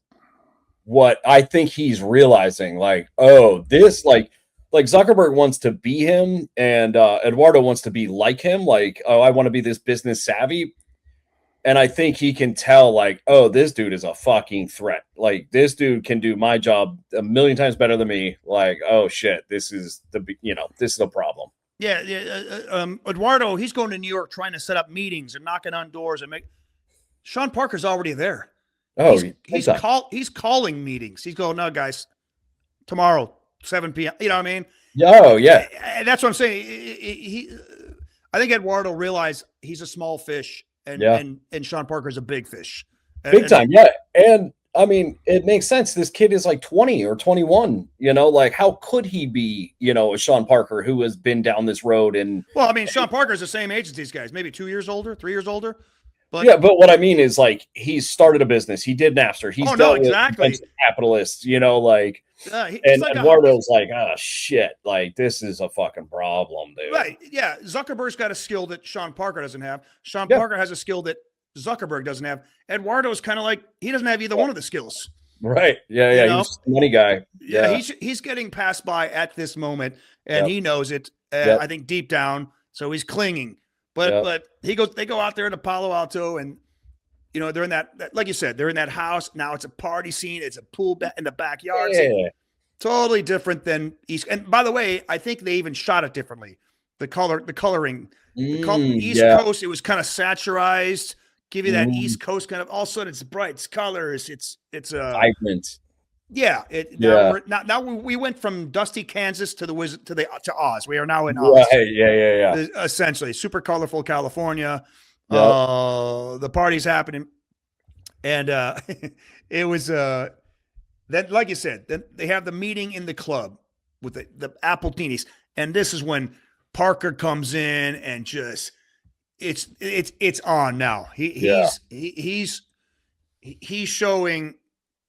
what I think he's realizing. Like, oh, this like Zuckerberg wants to be him, and Eduardo wants to be like him. Like, oh, I want to be this business savvy. And I think he can tell, like, oh, this dude is a fucking threat. Like, this dude can do my job a million times better than me. Like, oh shit, this is the problem. Yeah, Eduardo, he's going to New York trying to set up meetings and knocking on doors and make. Sean Parker's already there. Oh, he's calling meetings. He's going, no, guys, tomorrow, 7 p.m. You know what I mean? Oh, yeah. And that's what I'm saying. I think Eduardo realized he's a small fish. And Sean Parker's a big fish. Big time, yeah. And I mean, it makes sense. This kid is like 20 or 21, like how could he be, a Sean Parker who has been down this road? And well, I mean, Sean Parker's the same age as these guys, maybe 2 years older, 3 years older. But yeah, but what I mean is, like, he's started a business. He did Napster. He's dealt with capitalists, and like Eduardo's like, oh shit, like this is a fucking problem, dude. Right? Yeah, Zuckerberg's got a skill that Sean Parker doesn't have. Sean Parker has a skill that Zuckerberg doesn't have. Eduardo's kind of like he doesn't have either one of the skills. Right? Yeah. He's a money guy. Yeah, he's getting passed by at this moment, and he knows it. I think deep down, so he's clinging. But they go out there to Palo Alto, and they're in that, like you said, they're in that house. Now it's a party scene. It's a pool in the backyard. Yeah. Totally different than East. And by the way, I think they even shot it differently. The coloring, East Coast, it was kind of saturized, give you that East Coast kind of. All of a sudden, it's bright, it's colors, it's vibrant. Yeah. Now we went from dusty Kansas to to Oz. We are now in Oz. Right. Yeah. Essentially, super colorful California. The party's happening, and it was then, like you said, then they have the meeting in the club with the Appletinis, and this is when Parker comes in and just it's on now. He's showing.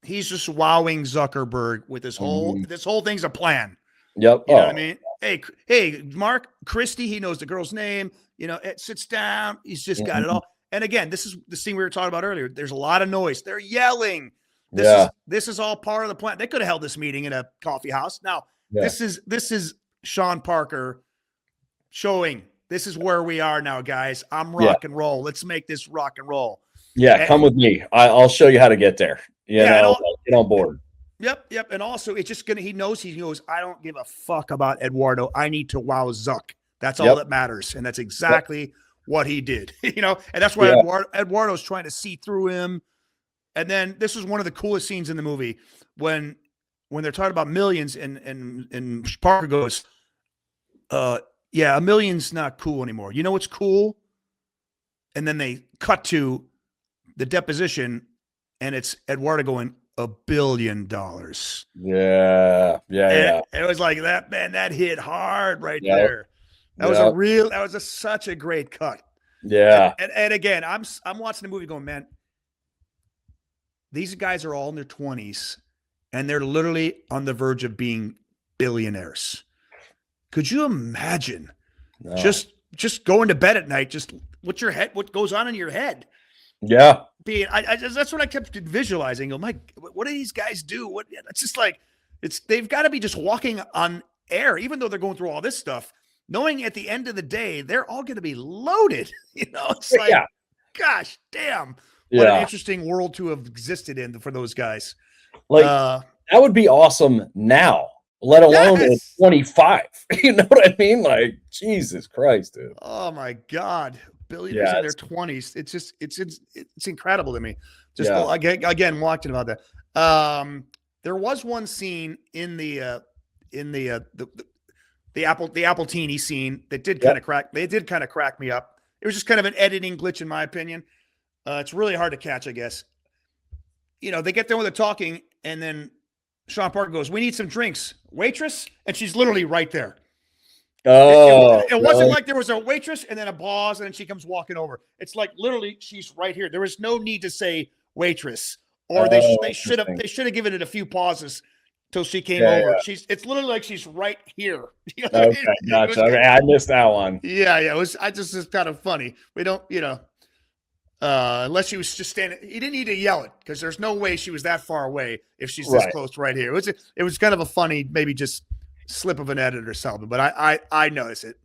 He's just wowing Zuckerberg with this whole thing's a plan. Yep. You know what I mean? Hey, Mark Christie, he knows the girl's name. It sits down. He's just got it all. And again, this is the scene we were talking about earlier. There's a lot of noise. They're yelling. This is all part of the plan. They could have held this meeting in a coffee house. Now, this is Sean Parker showing this is where we are now, guys. I'm rock and roll. Let's make this rock and roll. Yeah, come with me. I'll show you how to get there. Get on board. Yep. And also, it's just he knows, I don't give a fuck about Eduardo. I need to wow Zuck. That's all that matters. And that's exactly what he did, and that's why Eduardo's trying to see through him. And then this is one of the coolest scenes in the movie when they're talking about millions and Parker goes, a million's not cool anymore. You know what's cool? And then they cut to the deposition, and it's Eduardo going, $1 billion. Yeah. It was like that, man. That hit hard right there. That was such a great cut. Yeah. And again, I'm watching the movie going, man, these guys are all in their 20s, and they're literally on the verge of being billionaires. Could you imagine just going to bed at night? Just what goes on in your head? Yeah. That's what I kept visualizing. Oh my, what do these guys do? It's just like, they've got to be just walking on air, even though they're going through all this stuff, knowing at the end of the day, they're all going to be loaded. It's like, gosh, damn. What an interesting world to have existed in for those guys. Like, that would be awesome now, let alone at 25. You know what I mean? Like, Jesus Christ, dude. Oh my God. Billionaires in their 20s. It's just, it's incredible to me. Just again, watching about that. There was one scene in the Appletini scene that did kind of crack me up. It was just kind of an editing glitch, in my opinion. It's really hard to catch, I guess. They get there with the talking, and then Sean Parker goes, "We need some drinks, waitress," and she's literally right there. Oh, it wasn't like there was a waitress and then a pause and then she comes walking over. It's like literally she's right here. There was no need to say waitress, or they should have given it a few pauses till she came over. Yeah. It's literally like she's right here. Okay, gotcha. Okay, I missed that one. Yeah. It's kind of funny. We don't, unless she was just standing. He didn't need to yell it because there's no way she was that far away if she's this close right here. It was kind of a funny, maybe just slip of an edit or something, but I noticed it.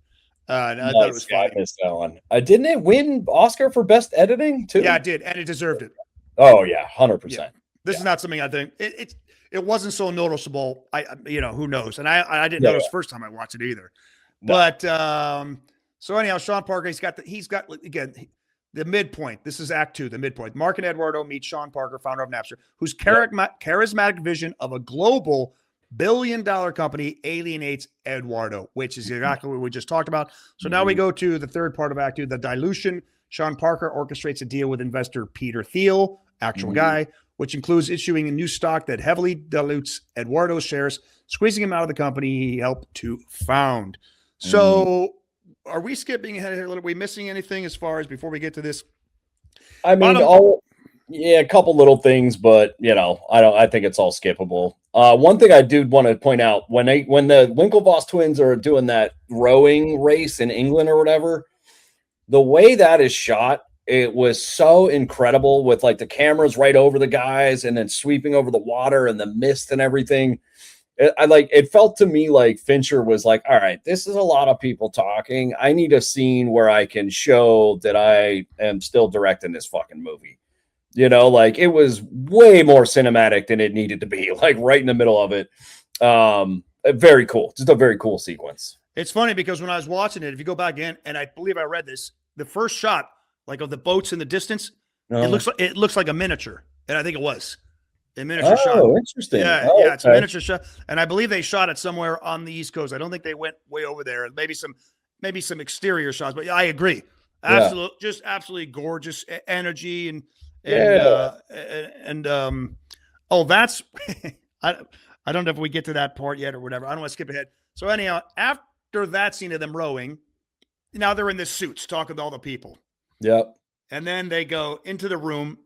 I thought it was funny. I missed that one. Didn't it win Oscar for best editing too? Yeah, it did, and it deserved it. Oh yeah, 100%. This is not something I think it wasn't so noticeable. Who knows? And I didn't notice first time I watched it either. No. But so anyhow, Sean Parker, he's got again the midpoint. This is Act 2, the midpoint. Mark and Eduardo meet Sean Parker, founder of Napster, whose charismatic vision of a global billion-dollar company alienates Eduardo, which is exactly what we just talked about. So now we go to the third part of Act 2, the dilution. Sean Parker orchestrates a deal with investor Peter Thiel, actual guy, which includes issuing a new stock that heavily dilutes Eduardo's shares, squeezing him out of the company he helped to found. So are we skipping ahead here a little? Are we missing anything as far as before we get to this? I mean, a couple little things, but I think it's all skippable. One thing I do want to point out, when the Winklevoss twins are doing that rowing race in England or whatever, the way that is shot, it was so incredible with like the cameras right over the guys and then sweeping over the water and the mist and everything. It felt to me like Fincher was like, all right, this is a lot of people talking. I need a scene where I can show that I am still directing this fucking movie. It was way more cinematic than it needed to be, like right in the middle of it. Very cool. Just a very cool sequence. It's funny because when I was watching it, if you go back in, and I believe I read this, the first shot, like of the boats in the distance, it looks like a miniature. And I think it was a miniature shot. Oh, interesting. Yeah, it's a miniature shot. And I believe they shot it somewhere on the East Coast. I don't think they went way over there. Maybe some exterior shots, but I agree. Just absolutely gorgeous energy that's I don't know if we get to that part yet or whatever. I don't want to skip ahead. So anyhow, after that scene of them rowing, now they're in the suits talking to all the people. Yep. And then they go into the room,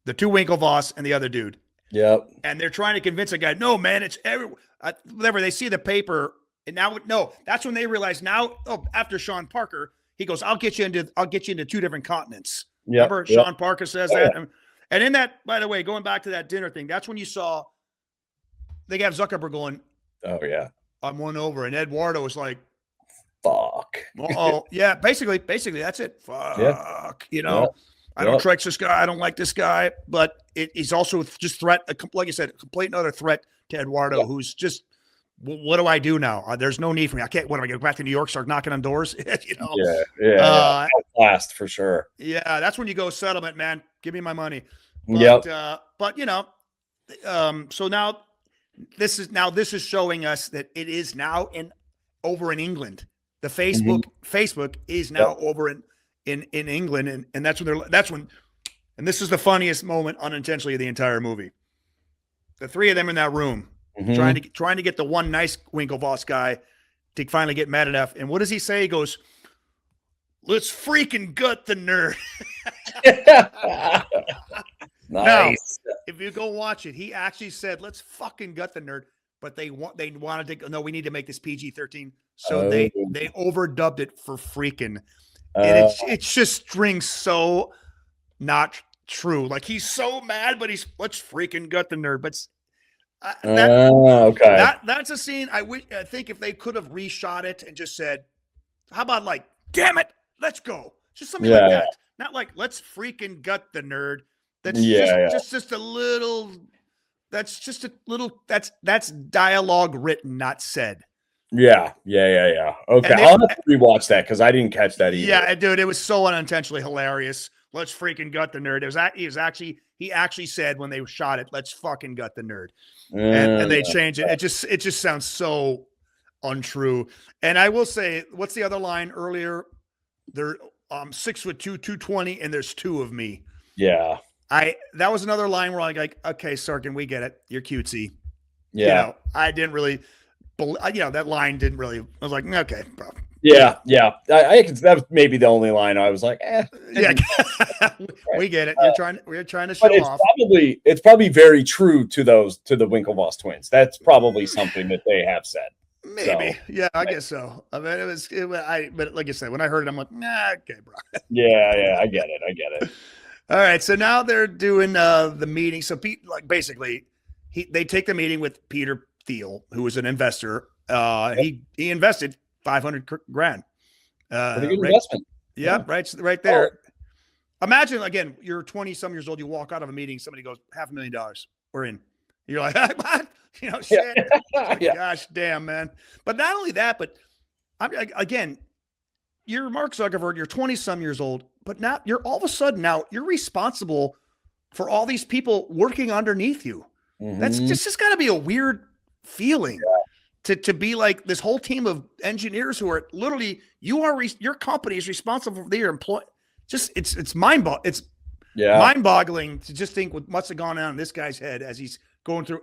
the two Winklevoss and the other dude. Yep. And they're trying to convince a guy, no, man, it's everywhere. Whatever. They see the paper, and now that's when they realize after Sean Parker, he goes, I'll get you into two different continents. Yep. Remember, Sean Parker says that. And in that, by the way, going back to that dinner thing, that's when you saw they have Zuckerberg going, oh yeah, I'm won over, and Eduardo was like, fuck. Oh yeah, basically that's it. Fuck. Yeah. I don't trust this guy. I don't like this guy. But he's also just like you said, a complete another threat to Eduardo, who's just, what do I do now? There's no need for me. I can't. What am I going to go back to New York, start knocking on doors? Yeah. Last for sure. Yeah, that's when you go settlement, man. Give me my money. But so now this is showing us that it is now over in England. The Facebook is now over in England, and that's when and this is the funniest moment unintentionally of the entire movie. The three of them in that room trying to get the one nice Winklevoss guy to finally get mad enough. And what does he say? He goes, "Let's freaking gut the nerd." Nice. Now, if you go watch it, he actually said, "Let's fucking gut the nerd." But they wanted to, no, we need to make this PG-13. So they overdubbed it for freaking. And it just rings so not true. Like he's so mad, but let's freaking gut the nerd. But that's a scene I think if they could have reshot it and just said, how about like, damn it, let's go. Just something like that. Not like, let's freaking gut the nerd. That's just a little, that's dialogue written, not said. Yeah. Okay, I'll have to rewatch that because I didn't catch that either. Yeah, dude, it was so unintentionally hilarious. Let's freaking gut the nerd. He actually said when they shot it, let's fucking gut the nerd. And they changed it. It just sounds so untrue. And I will say, what's the other line earlier? They're 6'2", 220, and there's two of me. Yeah. That was another line where I'm like, okay, Sorkin, we get it. You're cutesy. Yeah. I didn't really. that line didn't really. I was like, okay, bro. Yeah. That was maybe the only line I was like, yeah, we get it. We're trying to show but off. It's probably very true to the Winklevoss twins. That's probably something that they have said. Maybe, yeah, I guess so. I mean, but like I said, when I heard it, I'm like, nah, okay, bro. Yeah, I get it. All right, so now they're doing the meeting. So basically, they take the meeting with Peter Thiel, who was an investor. He invested $500,000. Pretty good investment. Yeah, right there. Oh. Imagine again, you're 20 some years old. You walk out of a meeting, somebody goes $500,000. We're in. You're like, what? Shit. Gosh, damn, man. But not only that, but again, you're Mark Zuckerberg. You're 20 some years old, but now you're all of a sudden you're responsible for all these people working underneath you. Mm-hmm. That's just got to be a weird feeling. Yeah. To be like this whole team of engineers who are literally your company is responsible for their employee. Just it's mind-boggling to just think what must have gone on in this guy's head as he's going through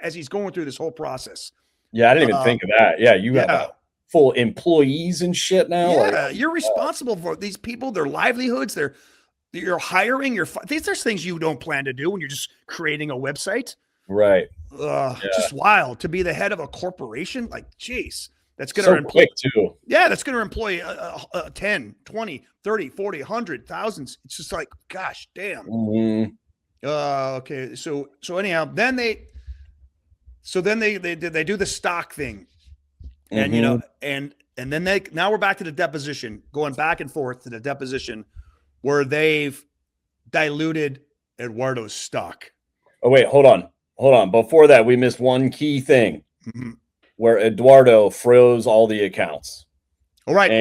this whole process. Yeah, I didn't even think of that. Yeah, you have full employees and shit now. Yeah, you're responsible for these people, their livelihoods. You're hiring. There's things you don't plan to do when you're just creating a website. Right. Just wild to be the head of a corporation. Like, geez, that's going to employ too. Yeah, that's going to employ 10, 20, 30, 40, 100, thousands. It's just like, gosh, damn. Mm-hmm. Okay. So anyhow, then they do the stock thing, and and then now we're back to the deposition, going back and forth to the deposition where they've diluted Eduardo's stock. Oh wait, hold on. Before that, we missed one key thing where Eduardo froze all the accounts. All right,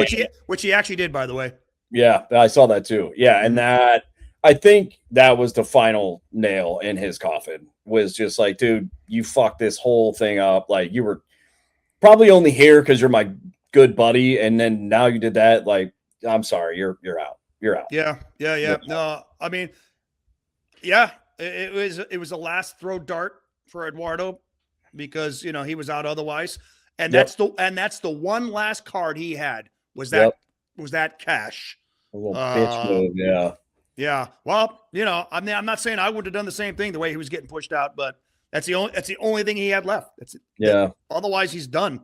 which he actually did, by the way. Yeah, I saw that too. Yeah, and that I think that was the final nail in his coffin. Was just like, dude, you fucked this whole thing up. Like, you were probably only here because you're my good buddy, and then now you did that. Like, I'm sorry, you're out. You're out. Yeah. No, I mean, yeah. It was a last throw dart for Eduardo because he was out otherwise, and that's the one last card he had was that cash. A little bitch move, yeah. Yeah. Well, I'm not saying I would have done the same thing the way he was getting pushed out, but that's the only thing he had left. That's it. Yeah. Otherwise, he's done.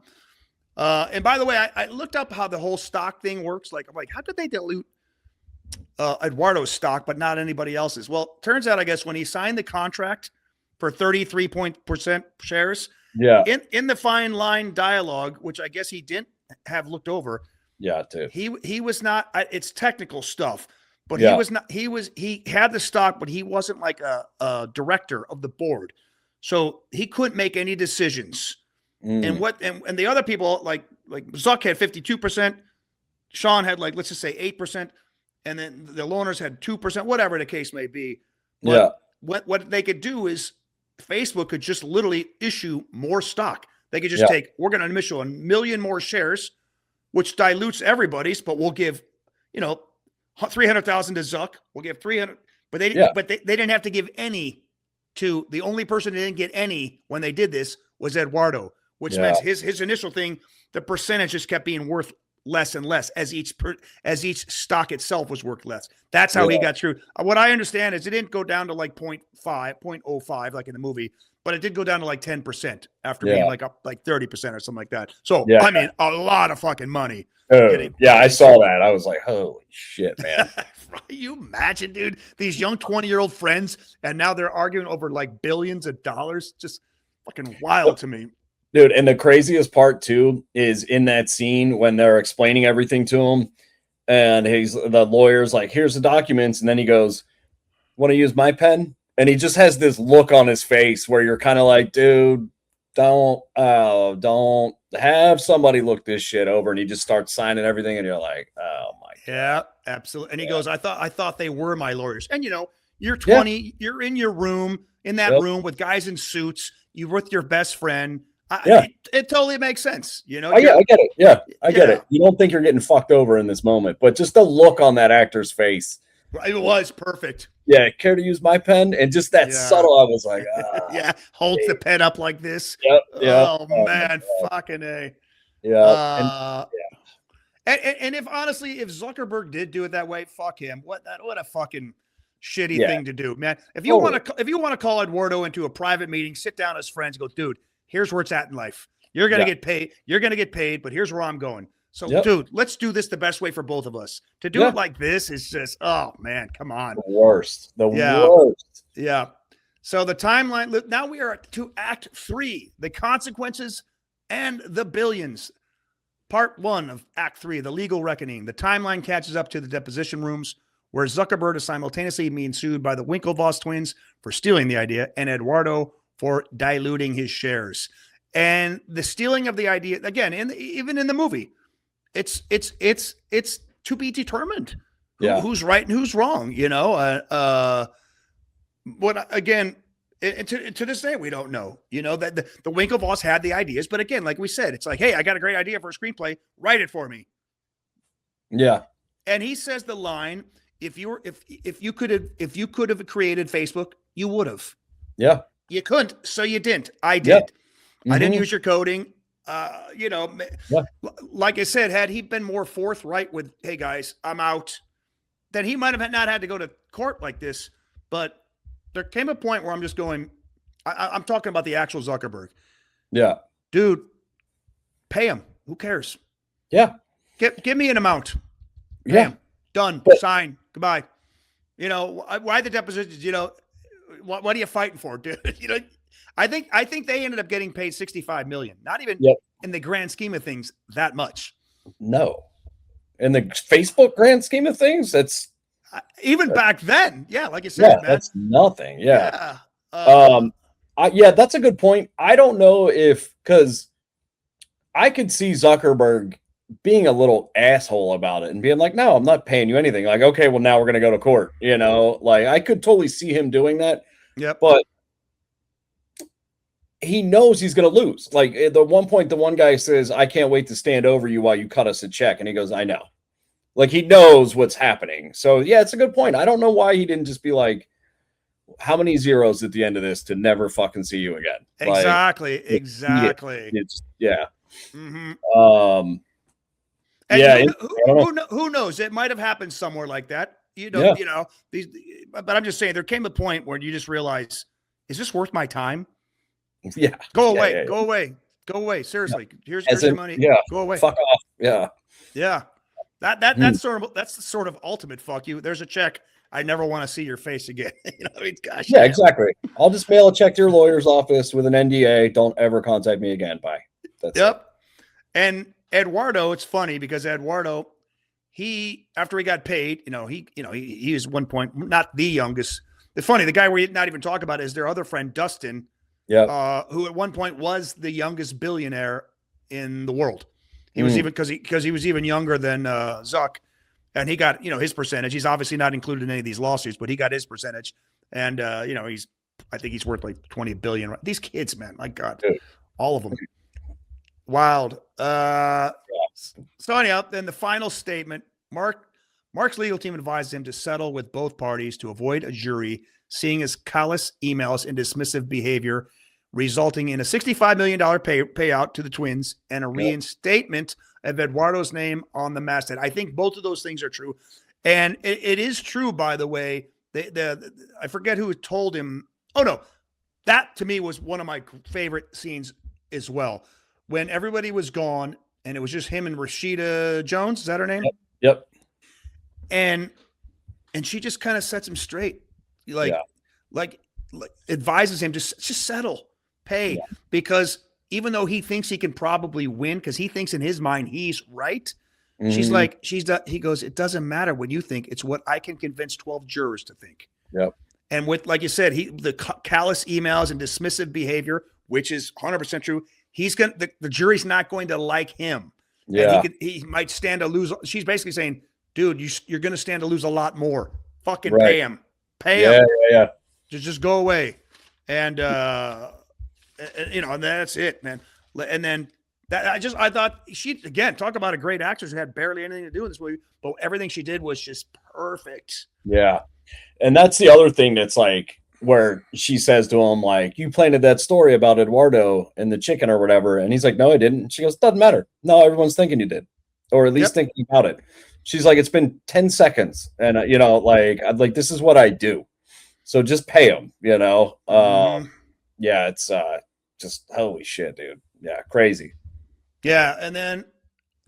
And by the way, I looked up how the whole stock thing works. Like, I'm like, how did they dilute Eduardo's stock, but not anybody else's? Well, turns out, I guess, when he signed the contract for 33% shares, in the fine line dialogue, which I guess he didn't have looked over. Yeah, too. He was not. It's technical stuff, but he was not. He had the stock, but he wasn't like a director of the board, so he couldn't make any decisions. And the other people like Zuck had 52%, Sean had let's just say 8%. And then the loaners had 2%, whatever the case may be. But what they could do is Facebook could just literally issue more stock. They could just we're going to issue 1 million more shares, which dilutes everybody's, but we'll give, 300,000 to Zuck. We'll give 300, but they didn't have to give any to the only person who didn't get any when they did this was Eduardo, which meant his initial thing, the percentage just kept being worth less and less as each stock itself was worth less. That's how he got through. What I understand is it didn't go down to 0.05 like in the movie, but it did go down to 10% after being up 30% or something like that. So I mean, a lot of fucking money. I saw that. I was like, holy shit, man. You imagine, dude, these young 20-year-old friends, and now they're arguing over billions of dollars. Just fucking wild to me. Dude, and the craziest part too is in that scene when they're explaining everything to him, and the lawyer's like, "Here's the documents," and then he goes, "Want to use my pen?" And he just has this look on his face where you're kind of like, "Dude, don't have somebody look this shit over." And he just starts signing everything, and you're like, "Oh my God." Yeah, absolutely. And he goes, "I thought they were my lawyers." And you're 20, you're in your room, in that room with guys in suits. You're with your best friend. It totally makes sense. I get it. I get it. You don't think you're getting fucked over in this moment, but just the look on that actor's face It was perfect. Yeah, care to use my pen? And just that subtle, I was like, yeah, holds the pen up like this. Yep. Oh man, fucking A. Yeah. And if honestly, if Zuckerberg did do it that way, fuck him. What a fucking shitty thing to do, man. If you want to call Eduardo into a private meeting, sit down as friends, go, dude, here's where it's at in life. You're gonna get paid. You're gonna get paid, but here's where I'm going. So, dude, let's do this the best way for both of us. To do it like this is just, oh man, come on. The worst. Worst. Yeah. So the timeline. Now we are to Act 3: the consequences and the billions. Part 1 of Act 3: the legal reckoning. The timeline catches up to the deposition rooms, where Zuckerberg is simultaneously being sued by the Winklevoss twins for stealing the idea and Eduardo for diluting his shares. And the stealing of the idea, again, even in the movie, it's to be determined who's right and who's wrong. What again? To this day, we don't know. That the Winklevoss had the ideas, but again, like we said, it's like, hey, I got a great idea for a screenplay. Write it for me. Yeah. And he says the line: if you could have created Facebook, you would have. Yeah. You couldn't, so you didn't. I did. Yep. I didn't use your coding. Like I said, had he been more forthright with, hey guys, I'm out, then he might have not had to go to court like this. But there came a point where I'm just going, I'm talking about the actual Zuckerberg. Yeah. Dude, pay him. Who cares? Yeah. Give me an amount. Pay him. Done. Sign. Goodbye. Why the depositions? What are you fighting for, dude? I think they ended up getting paid $65 million. Not even in the grand scheme of things that much. No. In the Facebook grand scheme of things, that's even back then. Yeah, like you said, man. That's nothing. Yeah. That's a good point. I don't know because I could see Zuckerberg being a little asshole about it and being like, no, I'm not paying you anything. Like, okay, well, now we're going to go to court. Like I could totally see him doing that. Yep. But he knows he's going to lose. Like at the one point, the one guy says, I can't wait to stand over you while you cut us a check. And he goes, I know. Like he knows what's happening. So yeah, it's a good point. I don't know why he didn't just be like, how many zeros at the end of this to never fucking see you again? Exactly. Like, exactly. Mm-hmm. Who knows? It might have happened somewhere like that. But I'm just saying there came a point where you just realize, is this worth my time? Yeah. Go away. Go away. Go away. Seriously. Here's your money. Yeah. Go away. Fuck off. Yeah. Yeah. That's the sort of ultimate fuck you. There's a check. I never want to see your face again. Gosh. Yeah, exactly. I'll just mail a check to your lawyer's office with an NDA. Don't ever contact me again. Bye. That's it. And Eduardo, it's funny because Eduardo, after he got paid, he is one point not the youngest. It's funny, the guy we not even talk about is their other friend Dustin, who at one point was the youngest billionaire in the world. He was even because he was even younger than Zuck, and he got his percentage. He's obviously not included in any of these lawsuits, but he got his percentage, and I think he's worth like 20 billion. These kids, man, my God, all of them, wild. So anyhow, then the final statement, Mark's legal team advised him to settle with both parties to avoid a jury seeing his callous emails and dismissive behavior, resulting in a $65 million payout to the twins and a reinstatement of Eduardo's name on the masthead. I think both of those things are true. And it is true, by the way, I forget who told him. Oh, no, that to me was one of my favorite scenes as well. When everybody was gone and it was just him and Rashida Jones. Is that her name? Yep. And she just kind of sets him straight. Like advises him to just settle, pay, because even though he thinks he can probably win, because he thinks in his mind he's right, she's like, he goes, it doesn't matter what you think. It's what I can convince 12 jurors to think. Yep. And with, like you said, the callous emails and dismissive behavior, which is 100% true. The jury's not going to like him. Yeah. And he might stand to lose. She's basically saying, dude, you're going to stand to lose a lot more. Fucking pay him. Pay him. Yeah. Just go away. And, and that's it, man. And then I thought she, again, talk about a great actress who had barely anything to do with this movie, but everything she did was just perfect. Yeah. And that's the other thing that's like where she says to him, like, you planted that story about Eduardo and the chicken or whatever. And he's like, no, I didn't. She goes, doesn't matter. No, everyone's thinking you did, or at least thinking about it. She's like, it's been 10 seconds. And, I'd like, this is what I do. So just pay him, Yeah, it's just holy shit, dude. Yeah, crazy. Yeah. And then,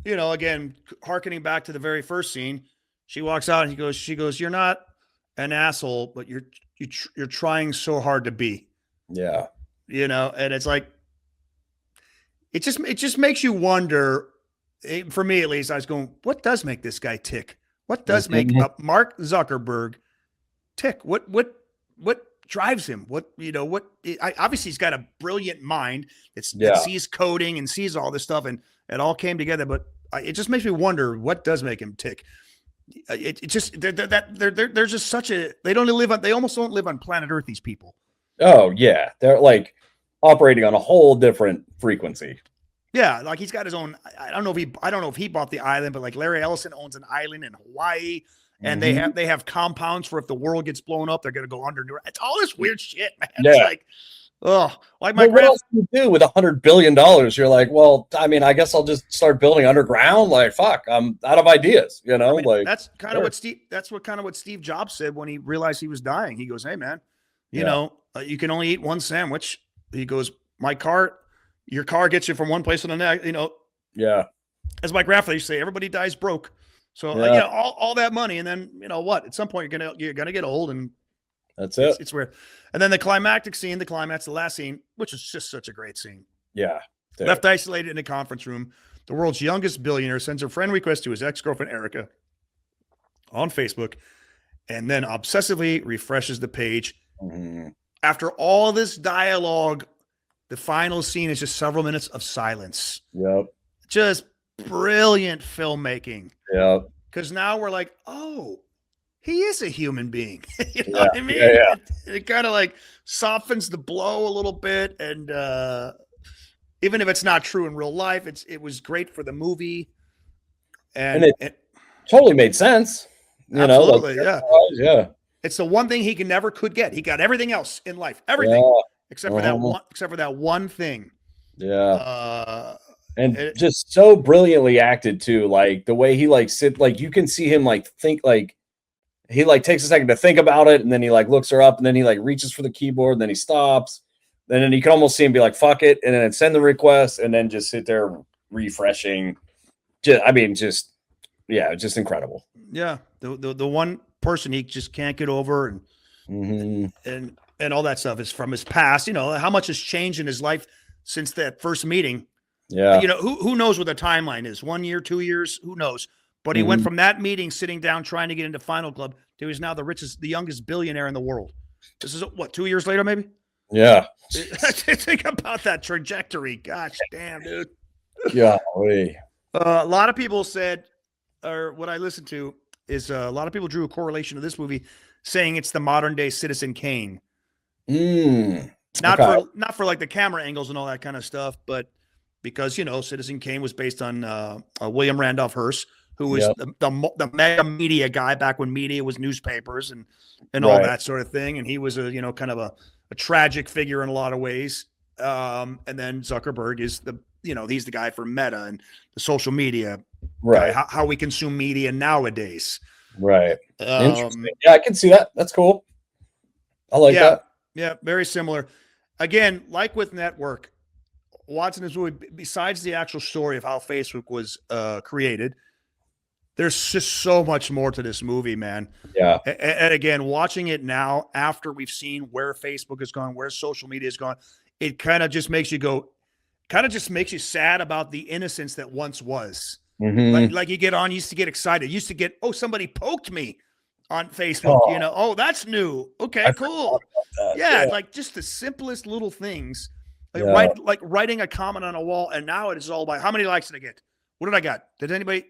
again, hearkening back to the very first scene, she walks out and she goes, you're not an asshole, but you're trying so hard to be. Yeah. And it's like, it just makes you wonder. For me, at least, I was going, what does make this guy tick? What does make Mark Zuckerberg tick? What drives him? Obviously he's got a brilliant mind that sees coding and sees all this stuff, and it all came together. But it just makes me wonder what does make him tick. It just they're just such a they almost don't live on planet Earth. These people. Oh yeah, they're like operating on a whole different frequency. Yeah, like he's got his own. I don't know if he bought the island, but like Larry Ellison owns an island in Hawaii, and they have compounds for if the world gets blown up, they're gonna go under. It's all this weird shit, man. Yeah. It's like, what else do you do with $100 billion? You're like, well, I mean, I guess I'll just start building underground. Like, fuck, I'm out of ideas. That's kind of what Steve Jobs said when he realized he was dying. He goes, "Hey, man, you can only eat one sandwich." He goes, your car gets you from one place to the next, Yeah. As my grandfather used to say, everybody dies broke. So, all that money. And then, what? At some point, you're going to get old, and that's it. It's weird. And then the climactic scene, the last scene, which is just such a great scene. Yeah. Dude. Left isolated in a conference room, the world's youngest billionaire sends a friend request to his ex-girlfriend, Erica, on Facebook, and then obsessively refreshes the page. Mm-hmm. After all this dialogue, the final scene is just several minutes of silence. Yep. Just brilliant filmmaking. Yep. Because now we're like, oh, he is a human being. What I mean? Yeah. It kind of like softens the blow a little bit. And even if it's not true in real life, it was great for the movie. And it totally made sense. Absolutely. Yeah. It's the one thing he could get. He got everything else in life. Everything. Yeah. Except for that one thing. Yeah. And just so brilliantly acted too. Like the way he you can see him think he takes a second to think about it, and then he looks her up, and then he reaches for the keyboard, and then he stops. And then you can almost see him be like, fuck it, and then send the request, and then just sit there refreshing. Just incredible. Yeah. The one person he just can't get over and all that stuff is from his past. How much has changed in his life since that first meeting. Yeah. Who knows what the timeline is? 1 year, 2 years, who knows? But he went from that meeting, sitting down, trying to get into Final Club, to he's now the youngest billionaire in the world. This is 2 years later, maybe? Yeah. Think about that trajectory. Gosh damn, dude. Yeah. A lot of people said, or what I listened to is a lot of people drew a correlation to this movie, saying it's the modern day Citizen Kane. Not for like the camera angles and all that kind of stuff, but because Citizen Kane was based on William Randolph Hearst, who was the mega media guy back when media was newspapers and all that sort of thing, and he was a kind of a tragic figure in a lot of ways. And then Zuckerberg is he's the guy for Meta and the social media, right? Guy, how we consume media nowadays, right? Interesting. Yeah, I can see that. That's cool. I like that. Yeah, very similar. Again, like with Network, watching this movie, besides the actual story of how Facebook was created, there's just so much more to this movie, man. Yeah. And again, watching it now, after we've seen where Facebook has gone, where social media has gone, it kind of just makes you sad about the innocence that once was. Mm-hmm. Like you used to get excited. You used to get, somebody poked me on Facebook, that's new. Okay, cool. Yeah, like just the simplest little things. Like writing a comment on a wall, and now it is all about how many likes did I get? What did I got? Did anybody,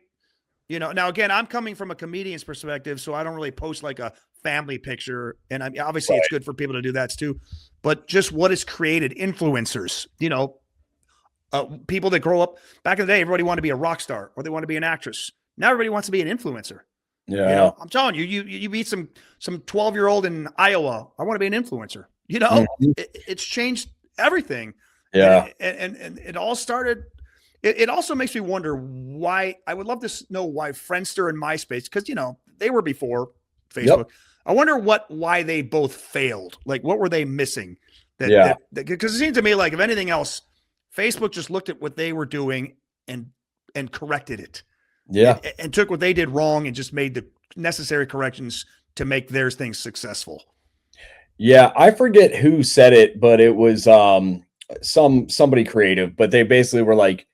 now again, I'm coming from a comedian's perspective, so I don't really post like a family picture. And obviously it's good for people to do that too. But just what is created, influencers, people that grow up back in the day, everybody wanted to be a rock star or they want to be an actress. Now everybody wants to be an influencer. Yeah. You know, I'm telling you, you meet some 12-year-old in Iowa. I want to be an influencer. You know, it's changed everything. Yeah. And it all started. It also makes me wonder why. I would love to know why Friendster and MySpace, because, you know, they were before Facebook. Yep. I wonder why they both failed. Like, what were they missing? Because it seemed to me like, if anything else, Facebook just looked at what they were doing and corrected it. Yeah. And took what they did wrong and just made the necessary corrections to make their things successful. Yeah, I forget who said it, but it was somebody creative, but they basically were like,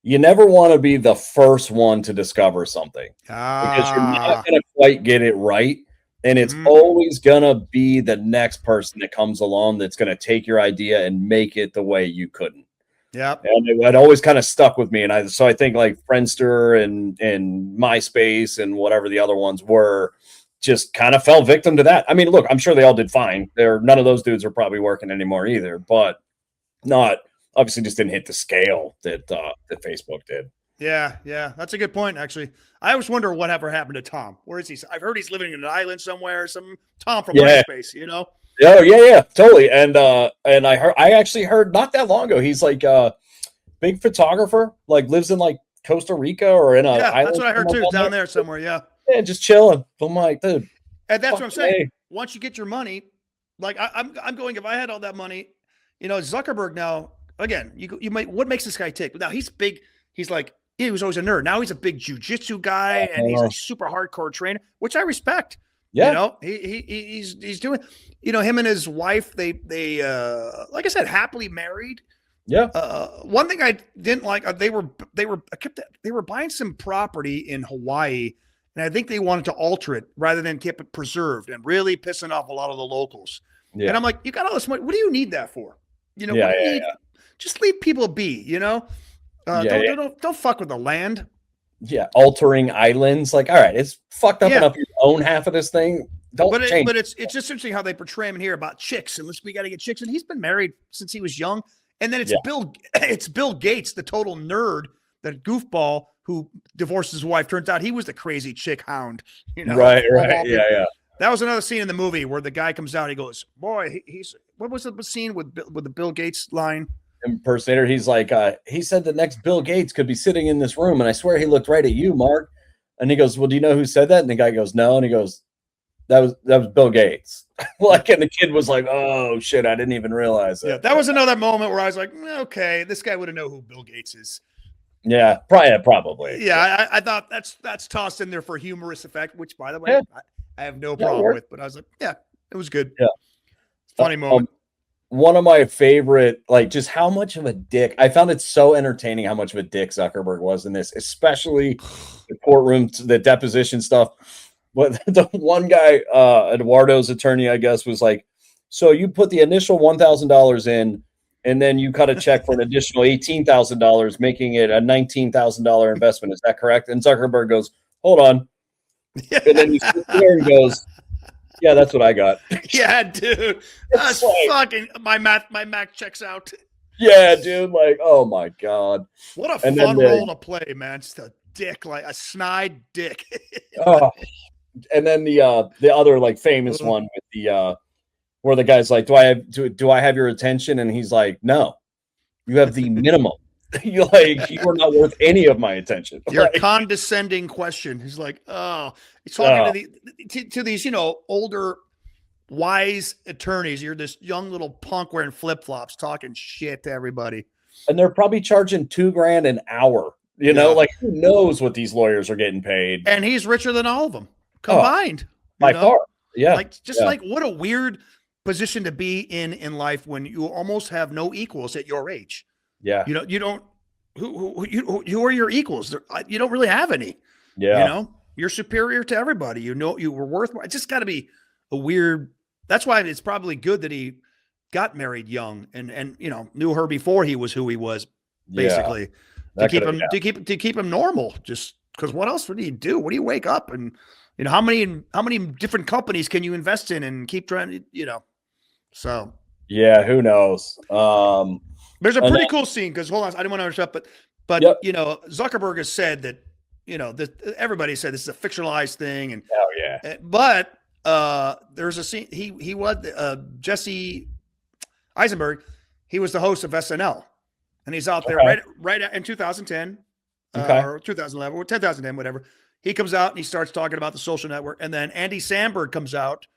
you never want to be the first one to discover something because you're not going to quite get it right. And it's always going to be the next person that comes along that's going to take your idea and make it the way you couldn't. Yeah. And it always kind of stuck with me. And I think like Friendster and MySpace and whatever the other ones were just kind of fell victim to that. I mean, look, I'm sure they all did fine. None of those dudes are probably working anymore either, but obviously just didn't hit the scale that Facebook did. Yeah. That's a good point, actually. I always wonder whatever happened to Tom. Where is he? I've heard he's living in an island somewhere. Some Tom from MySpace, you know? Oh, yeah, totally. And I actually heard not that long ago, he's like a big photographer, like lives in like Costa Rica or in an island. That's what I heard too, down there somewhere. Yeah. Yeah, just chilling. I'm like, dude. And that's what I'm saying. Hey. Once you get your money, like I'm going, if I had all that money, you know, Zuckerberg now, again, you might, what makes this guy tick? Now he's big. He's like, he was always a nerd. Now he's a big jiu-jitsu guy and he's a super hardcore trainer, which I respect. Yeah. You know, he's doing, you know, him and his wife, they like I said, happily married. Yeah. One thing I didn't like, they were buying some property in Hawaii, and I think they wanted to alter it rather than keep it preserved, and really pissing off a lot of the locals. Yeah. And I'm like, you got all this money. What do you need that for? You know, just leave people be, you know, don't fuck with the land. Yeah. Altering islands. Like, all right, it's fucked up enough. You own half of this thing. Don't change. But it's just interesting how they portray him in here about chicks. And we got to get chicks. And he's been married since he was young. And then it's Bill Gates, the total nerd, that goofball who divorced his wife. Turns out he was the crazy chick hound. You know, right. Yeah. That was another scene in the movie where the guy comes out. He goes, "Boy, he's what was the scene with the Bill Gates line?" Impersonator. He's like, he said the next Bill Gates could be sitting in this room, and I swear he looked right at you, Mark. And he goes, "Well, do you know who said that?" And the guy goes, "No." And he goes, That was Bill Gates. Like, and the kid was like, "Oh shit, I didn't even realize it." Yeah, that was another moment where I was like, okay, this guy would have known who Bill Gates is. Yeah, probably. Yeah, I thought that's tossed in there for humorous effect, which, by the way, I have no problem with. But I was like, yeah, it was good. Yeah, funny moment. One of my favorite, like, just how much of a dick. I found it so entertaining how much of a dick Zuckerberg was in this, especially the courtroom, the deposition stuff. But the one guy, Eduardo's attorney, I guess, was like, "So you put the initial $1,000 in, and then you cut a check for an additional $18,000, making it a $19,000 investment. Is that correct?" And Zuckerberg goes, "Hold on," and then he sits there and goes, "Yeah, that's what I got." Yeah, dude, that's like, fucking my math checks out. Yeah, dude, like, oh my god, what a fun role to play, man. Just a dick, like a snide dick. Oh. And then the other like famous one with the where the guy's like, do I have your attention? And he's like, "No, you have the minimum. You are not worth any of my attention." Your condescending question. He's like, oh, he's talking to these, you know, older, wise attorneys. You're this young little punk wearing flip-flops talking shit to everybody. And they're probably charging $2,000 an hour. You know, like, who knows what these lawyers are getting paid? And he's richer than all of them combined. By far. Yeah. Like, like, what a weird position to be in life when you almost have no equals at your age. Yeah. You know, you don't, who are your equals? You don't really have any. Yeah. You know, you're superior to everybody. You know, you were worth more. It's just got to be a weird, that's why it's probably good that he got married young and, you know, knew her before he was who he was, basically. To keep him normal, just because what else would he do? What do you wake up and, you know, how many different companies can you invest in and keep trying to, you know, so. Yeah. Who knows? There's a pretty cool scene because hold on, I didn't want to interrupt, but you know, Zuckerberg has said that, everybody said this is a fictionalized thing, and but there's a scene. He was Jesse Eisenberg. He was the host of SNL, and he's out there right in 2010 or 2011 or 2010, whatever. He comes out and he starts talking about the Social Network, and then Andy Samberg comes out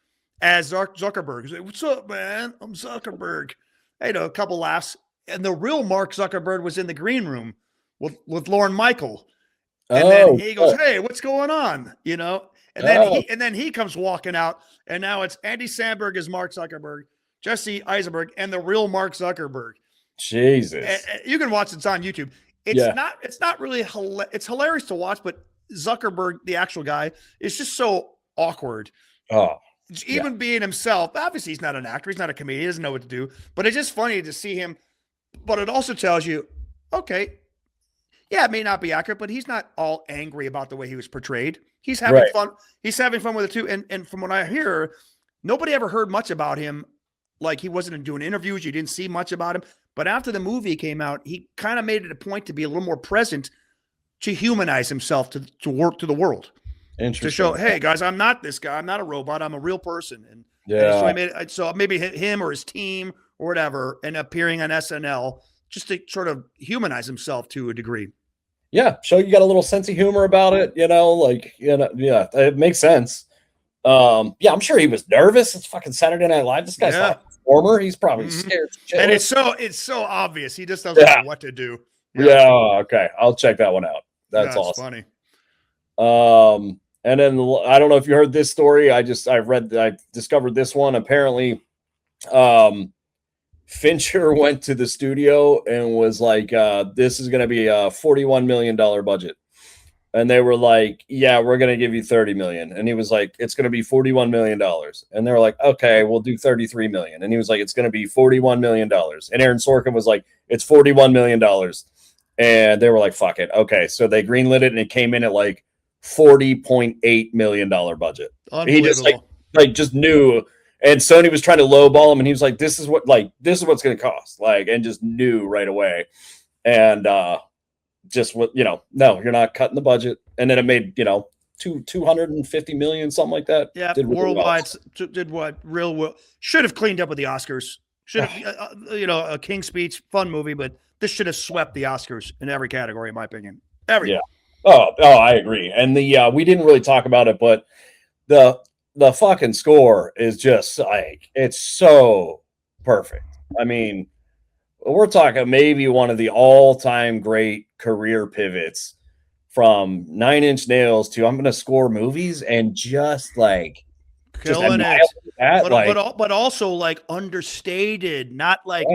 as Zuckerberg. He's like, "What's up, man? I'm Zuckerberg." A couple laughs, and the real Mark Zuckerberg was in the green room with Lorne Michael, and then he goes, "Hey, what's going on?" And then he comes walking out, and now it's Andy Samberg as Mark Zuckerberg, Jesse Eisenberg, and the real Mark Zuckerberg. Jesus, you can watch it. It's on YouTube. It's not really it's hilarious to watch, but Zuckerberg, the actual guy, is just so awkward. Even being himself. Obviously, he's not an actor. He's not a comedian. He doesn't know what to do. But it's just funny to see him. But it also tells you, okay, yeah, it may not be accurate, but he's not all angry about the way he was portrayed. He's having fun. He's having fun with it too. And from what I hear, nobody ever heard much about him. Like, he wasn't doing interviews. You didn't see much about him. But after the movie came out, he kind of made it a point to be a little more present, to humanize himself to work to the world. To show, hey guys, I'm not this guy. I'm not a robot. I'm a real person. And so maybe him or his team or whatever, and appearing on SNL just to sort of humanize himself to a degree. Yeah, show you got a little sense of humor about it. It makes sense. I'm sure he was nervous. It's fucking Saturday Night Live. This guy's not a performer. He's probably scared. And it's so obvious. He just doesn't know what to do. Okay. I'll check that one out. That's awesome. Funny. And then I don't know if you heard this story. I discovered this one. Apparently, Fincher went to the studio and was like, this is going to be a $41 million budget. And they were like, yeah, we're going to give you 30 million. And he was like, it's going to be $41 million. And they were like, okay, we'll do 33 million. And he was like, it's going to be $41 million. And Aaron Sorkin was like, it's $41 million. And they were like, fuck it. Okay. So they greenlit it, and it came in at like $40.8 million budget. He just just knew. And Sony was trying to lowball him, and he was like, this is what's going to cost, and just knew right away. And just what, no, you're not cutting the budget. And then it made, 250 million, something like that. Yeah. Worldwide did what should have cleaned up with the Oscars. Should have, a King's Speech, fun movie, but this should have swept the Oscars in every category, in my opinion. Yeah. Oh, I agree. And we didn't really talk about it, but the fucking score is just like, it's so perfect. I mean, we're talking maybe one of the all-time great career pivots, from 9 Inch Nails to I'm going to score movies, and just like killing it. But also like understated, not like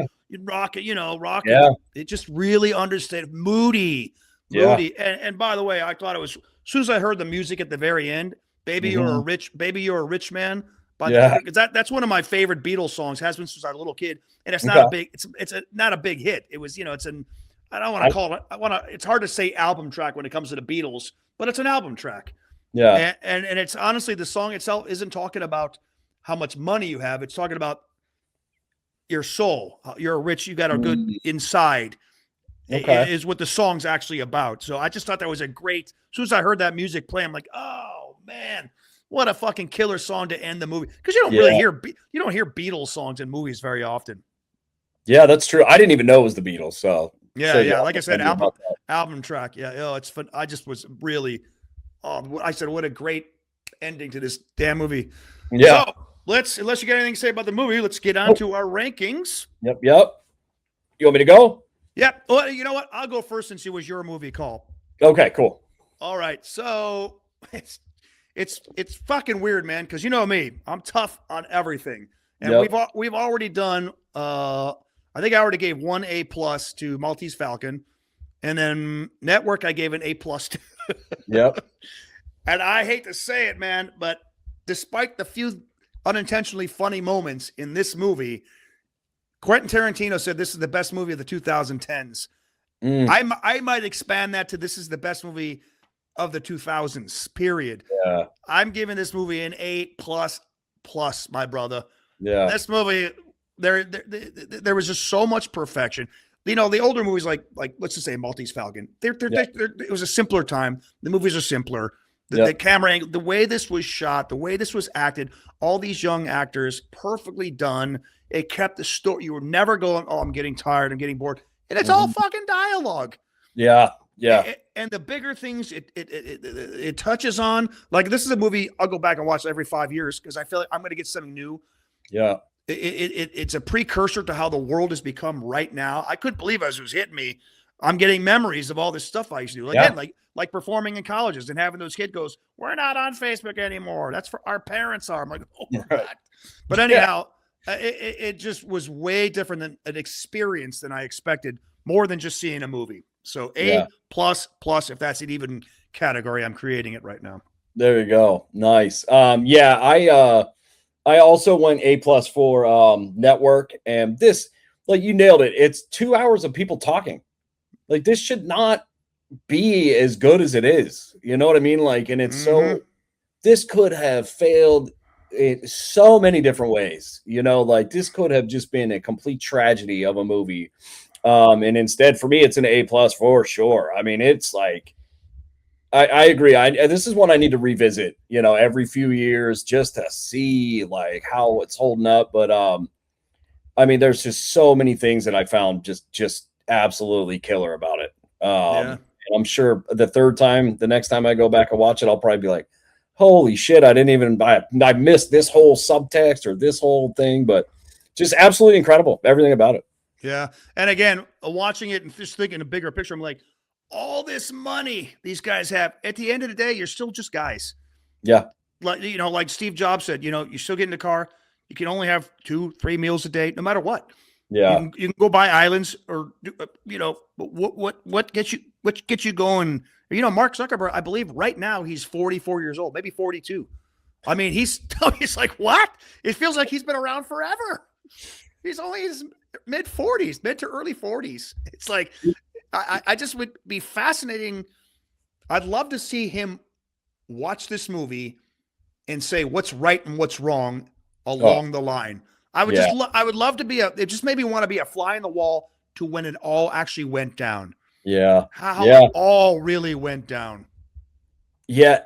rocket. Yeah. It just really understated, moody. And by the way, I thought it was, as soon as I heard the music at the very end, Baby You're a Rich Man. Because that's one of my favorite Beatles songs, has been since I was a little kid. And it's not a big, it's not a big hit. It was, I don't want to call it, it's hard to say album track when it comes to the Beatles, but it's an album track. Yeah. And it's honestly, the song itself isn't talking about how much money you have. It's talking about your soul. You're rich. You got a good inside. Is what the song's actually about. So I just thought that was a great, as soon as I heard that music play, I'm like, oh man, what a fucking killer song to end the movie. Because you don't really hear Beatles songs in movies very often. Yeah, that's true. I didn't even know it was the Beatles. So like I said, album track. Yeah, it's fun. I just was really, I said, what a great ending to this damn movie. Yeah. So unless you got anything to say about the movie, let's get on to our rankings. Yep. You want me to go? Yep. Well, you know what? I'll go first since it was your movie call. Okay, cool. All right. So it's fucking weird, man, because you know me, I'm tough on everything. And we've already done I think I already gave 1 A+ to Maltese Falcon, and then Network I gave an A+ to. Yep. And I hate to say it, man, but despite the few unintentionally funny moments in this movie, Quentin Tarantino said this is the best movie of the 2010s. I might expand that to this is the best movie of the 2000s, period. Yeah. I'm giving this movie an A++, my brother. Yeah. This movie, there was just so much perfection. the older movies like let's just say Maltese Falcon. It was a simpler time. The movies are simpler. The camera angle, the way this was shot, the way this was acted, all these young actors, perfectly done. It kept the story. You were never going, oh, I'm getting tired, I'm getting bored. And it's all fucking dialogue. Yeah. Yeah. And the bigger things it touches on, like this is a movie I'll go back and watch every 5 years because I feel like I'm going to get something new. Yeah. It's a precursor to how the world has become right now. I couldn't believe as it was hitting me. I'm getting memories of all this stuff I used to do. Again, like performing in colleges and having those kids goes, we're not on Facebook anymore. That's for our parents are. I'm like, oh, right. But anyhow, it just was way different than an experience than I expected, more than just seeing a movie. So plus, if that's an even category, I'm creating it right now. There you go. Nice. I also went A+ for network, and this, like, you nailed it. It's 2 hours of people talking. Like, this should not be as good as it is. You know what I mean? Like, and it's this could have failed in so many different ways. You know, like this could have just been a complete tragedy of a movie. And instead, for me, it's an A+ for sure. I mean, it's like, I agree. This is one I need to revisit, every few years just to see like how it's holding up. But I mean, there's just so many things that I found just absolutely killer about it. And I'm sure the next time I go back and watch it, I'll probably be like, holy shit, I missed this whole subtext or this whole thing, but just absolutely incredible. Everything about it. Yeah. And again, watching it and just thinking a bigger picture, I'm like, all this money these guys have, at the end of the day, you're still just guys. Yeah. Like Steve Jobs said, you still get in the car. You can only have 2-3 meals a day, no matter what. Yeah. You can go buy islands or, what gets you going? Mark Zuckerberg, I believe right now he's 44 years old, maybe 42. I mean, he's like, what? It feels like he's been around forever. He's only his mid to early 40s. It's like, I just would be fascinating. I'd love to see him watch this movie and say what's right and what's wrong along the line. I would I would love to it just made me want to be a fly in the wall to when it all actually went down. Yeah. How it all really went down. Yeah.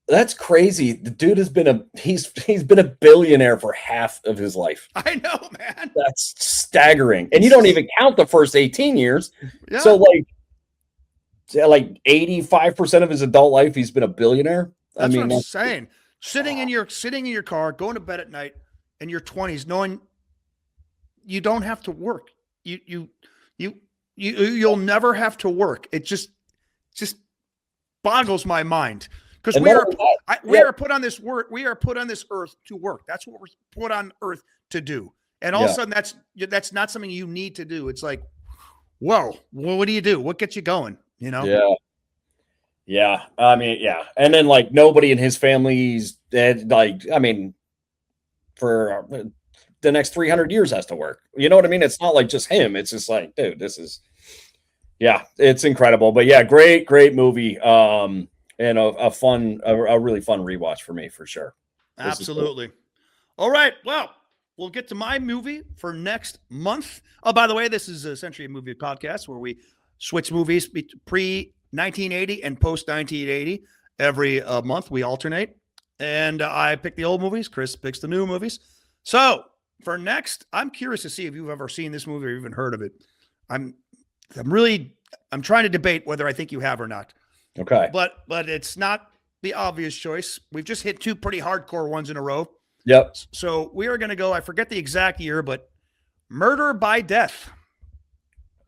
That's crazy. The dude has been he's been a billionaire for half of his life. I know, man. That's staggering. And you don't even count the first 18 years. Yeah. So like 85% of his adult life he's been a billionaire. That's what I'm saying. Sitting in your car, going to bed at night in your 20s, knowing you don't have to work. You'll never have to work. It just boggles my mind. Because we are put on this earth to work. That's what we're put on earth to do. And all of a sudden, that's not something you need to do. It's like, whoa, well, what do you do? What gets you going? Yeah. Yeah. I mean, yeah. And then like nobody in his family's dead. Like, I mean, for the next 300 years has to work. You know what I mean? It's not like just him. It's just like, dude, it's incredible. But yeah, great movie. And a really fun rewatch for me, for sure. Absolutely. Cool. All right. Well, we'll get to my movie for next month. Oh, by the way, this is essentially a movie podcast where we switch movies pre-1980 and post-1980 every month. We alternate. And I pick the old movies. Chris picks the new movies. So for next, I'm curious to see if you've ever seen this movie or even heard of it. I'm trying to debate whether I think you have or not. Okay. But it's not the obvious choice. We've just hit two pretty hardcore ones in a row. Yep. So we are going to go, I forget the exact year, but Murder by Death.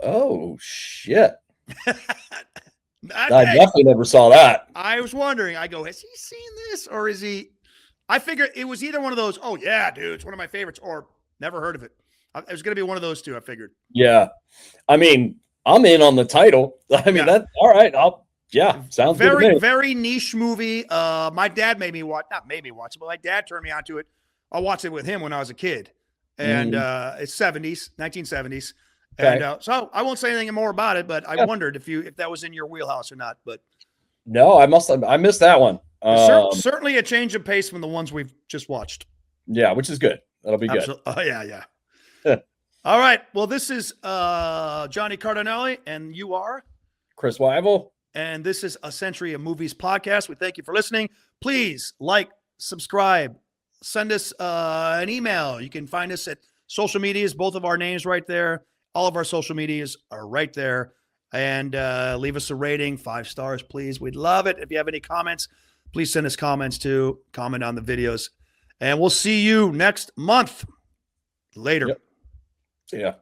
Oh, shit. I definitely never saw that. I was wondering, I go, has he seen this or is he? I figured it was either one of those, oh, yeah, dude, it's one of my favorites, or never heard of it. It was going to be one of those two, I figured. Yeah. I mean, I'm in on the title. I mean, that's all right. Sounds very, good. Very niche movie. My dad not made me watch it, but my dad turned me onto it. I watched it with him when I was a kid. And it's 1970s. Okay. And so I won't say anything more about it, but I wondered if that was in your wheelhouse or not. But no, I missed that one. Certainly a change of pace from the ones we've just watched. Yeah, which is good. That'll be good. Oh, yeah. All right. Well, this is Johnny Cardinelli, and you are Chris Weibel. And this is A Century of Movies podcast. We thank you for listening. Please like, subscribe, send us an email. You can find us at social medias, both of our names right there. All of our social medias are right there. And leave us a rating, 5 stars, please. We'd love it. If you have any comments, please send us comments too. Comment on the videos. And we'll see you next month. Later. Yep. See ya.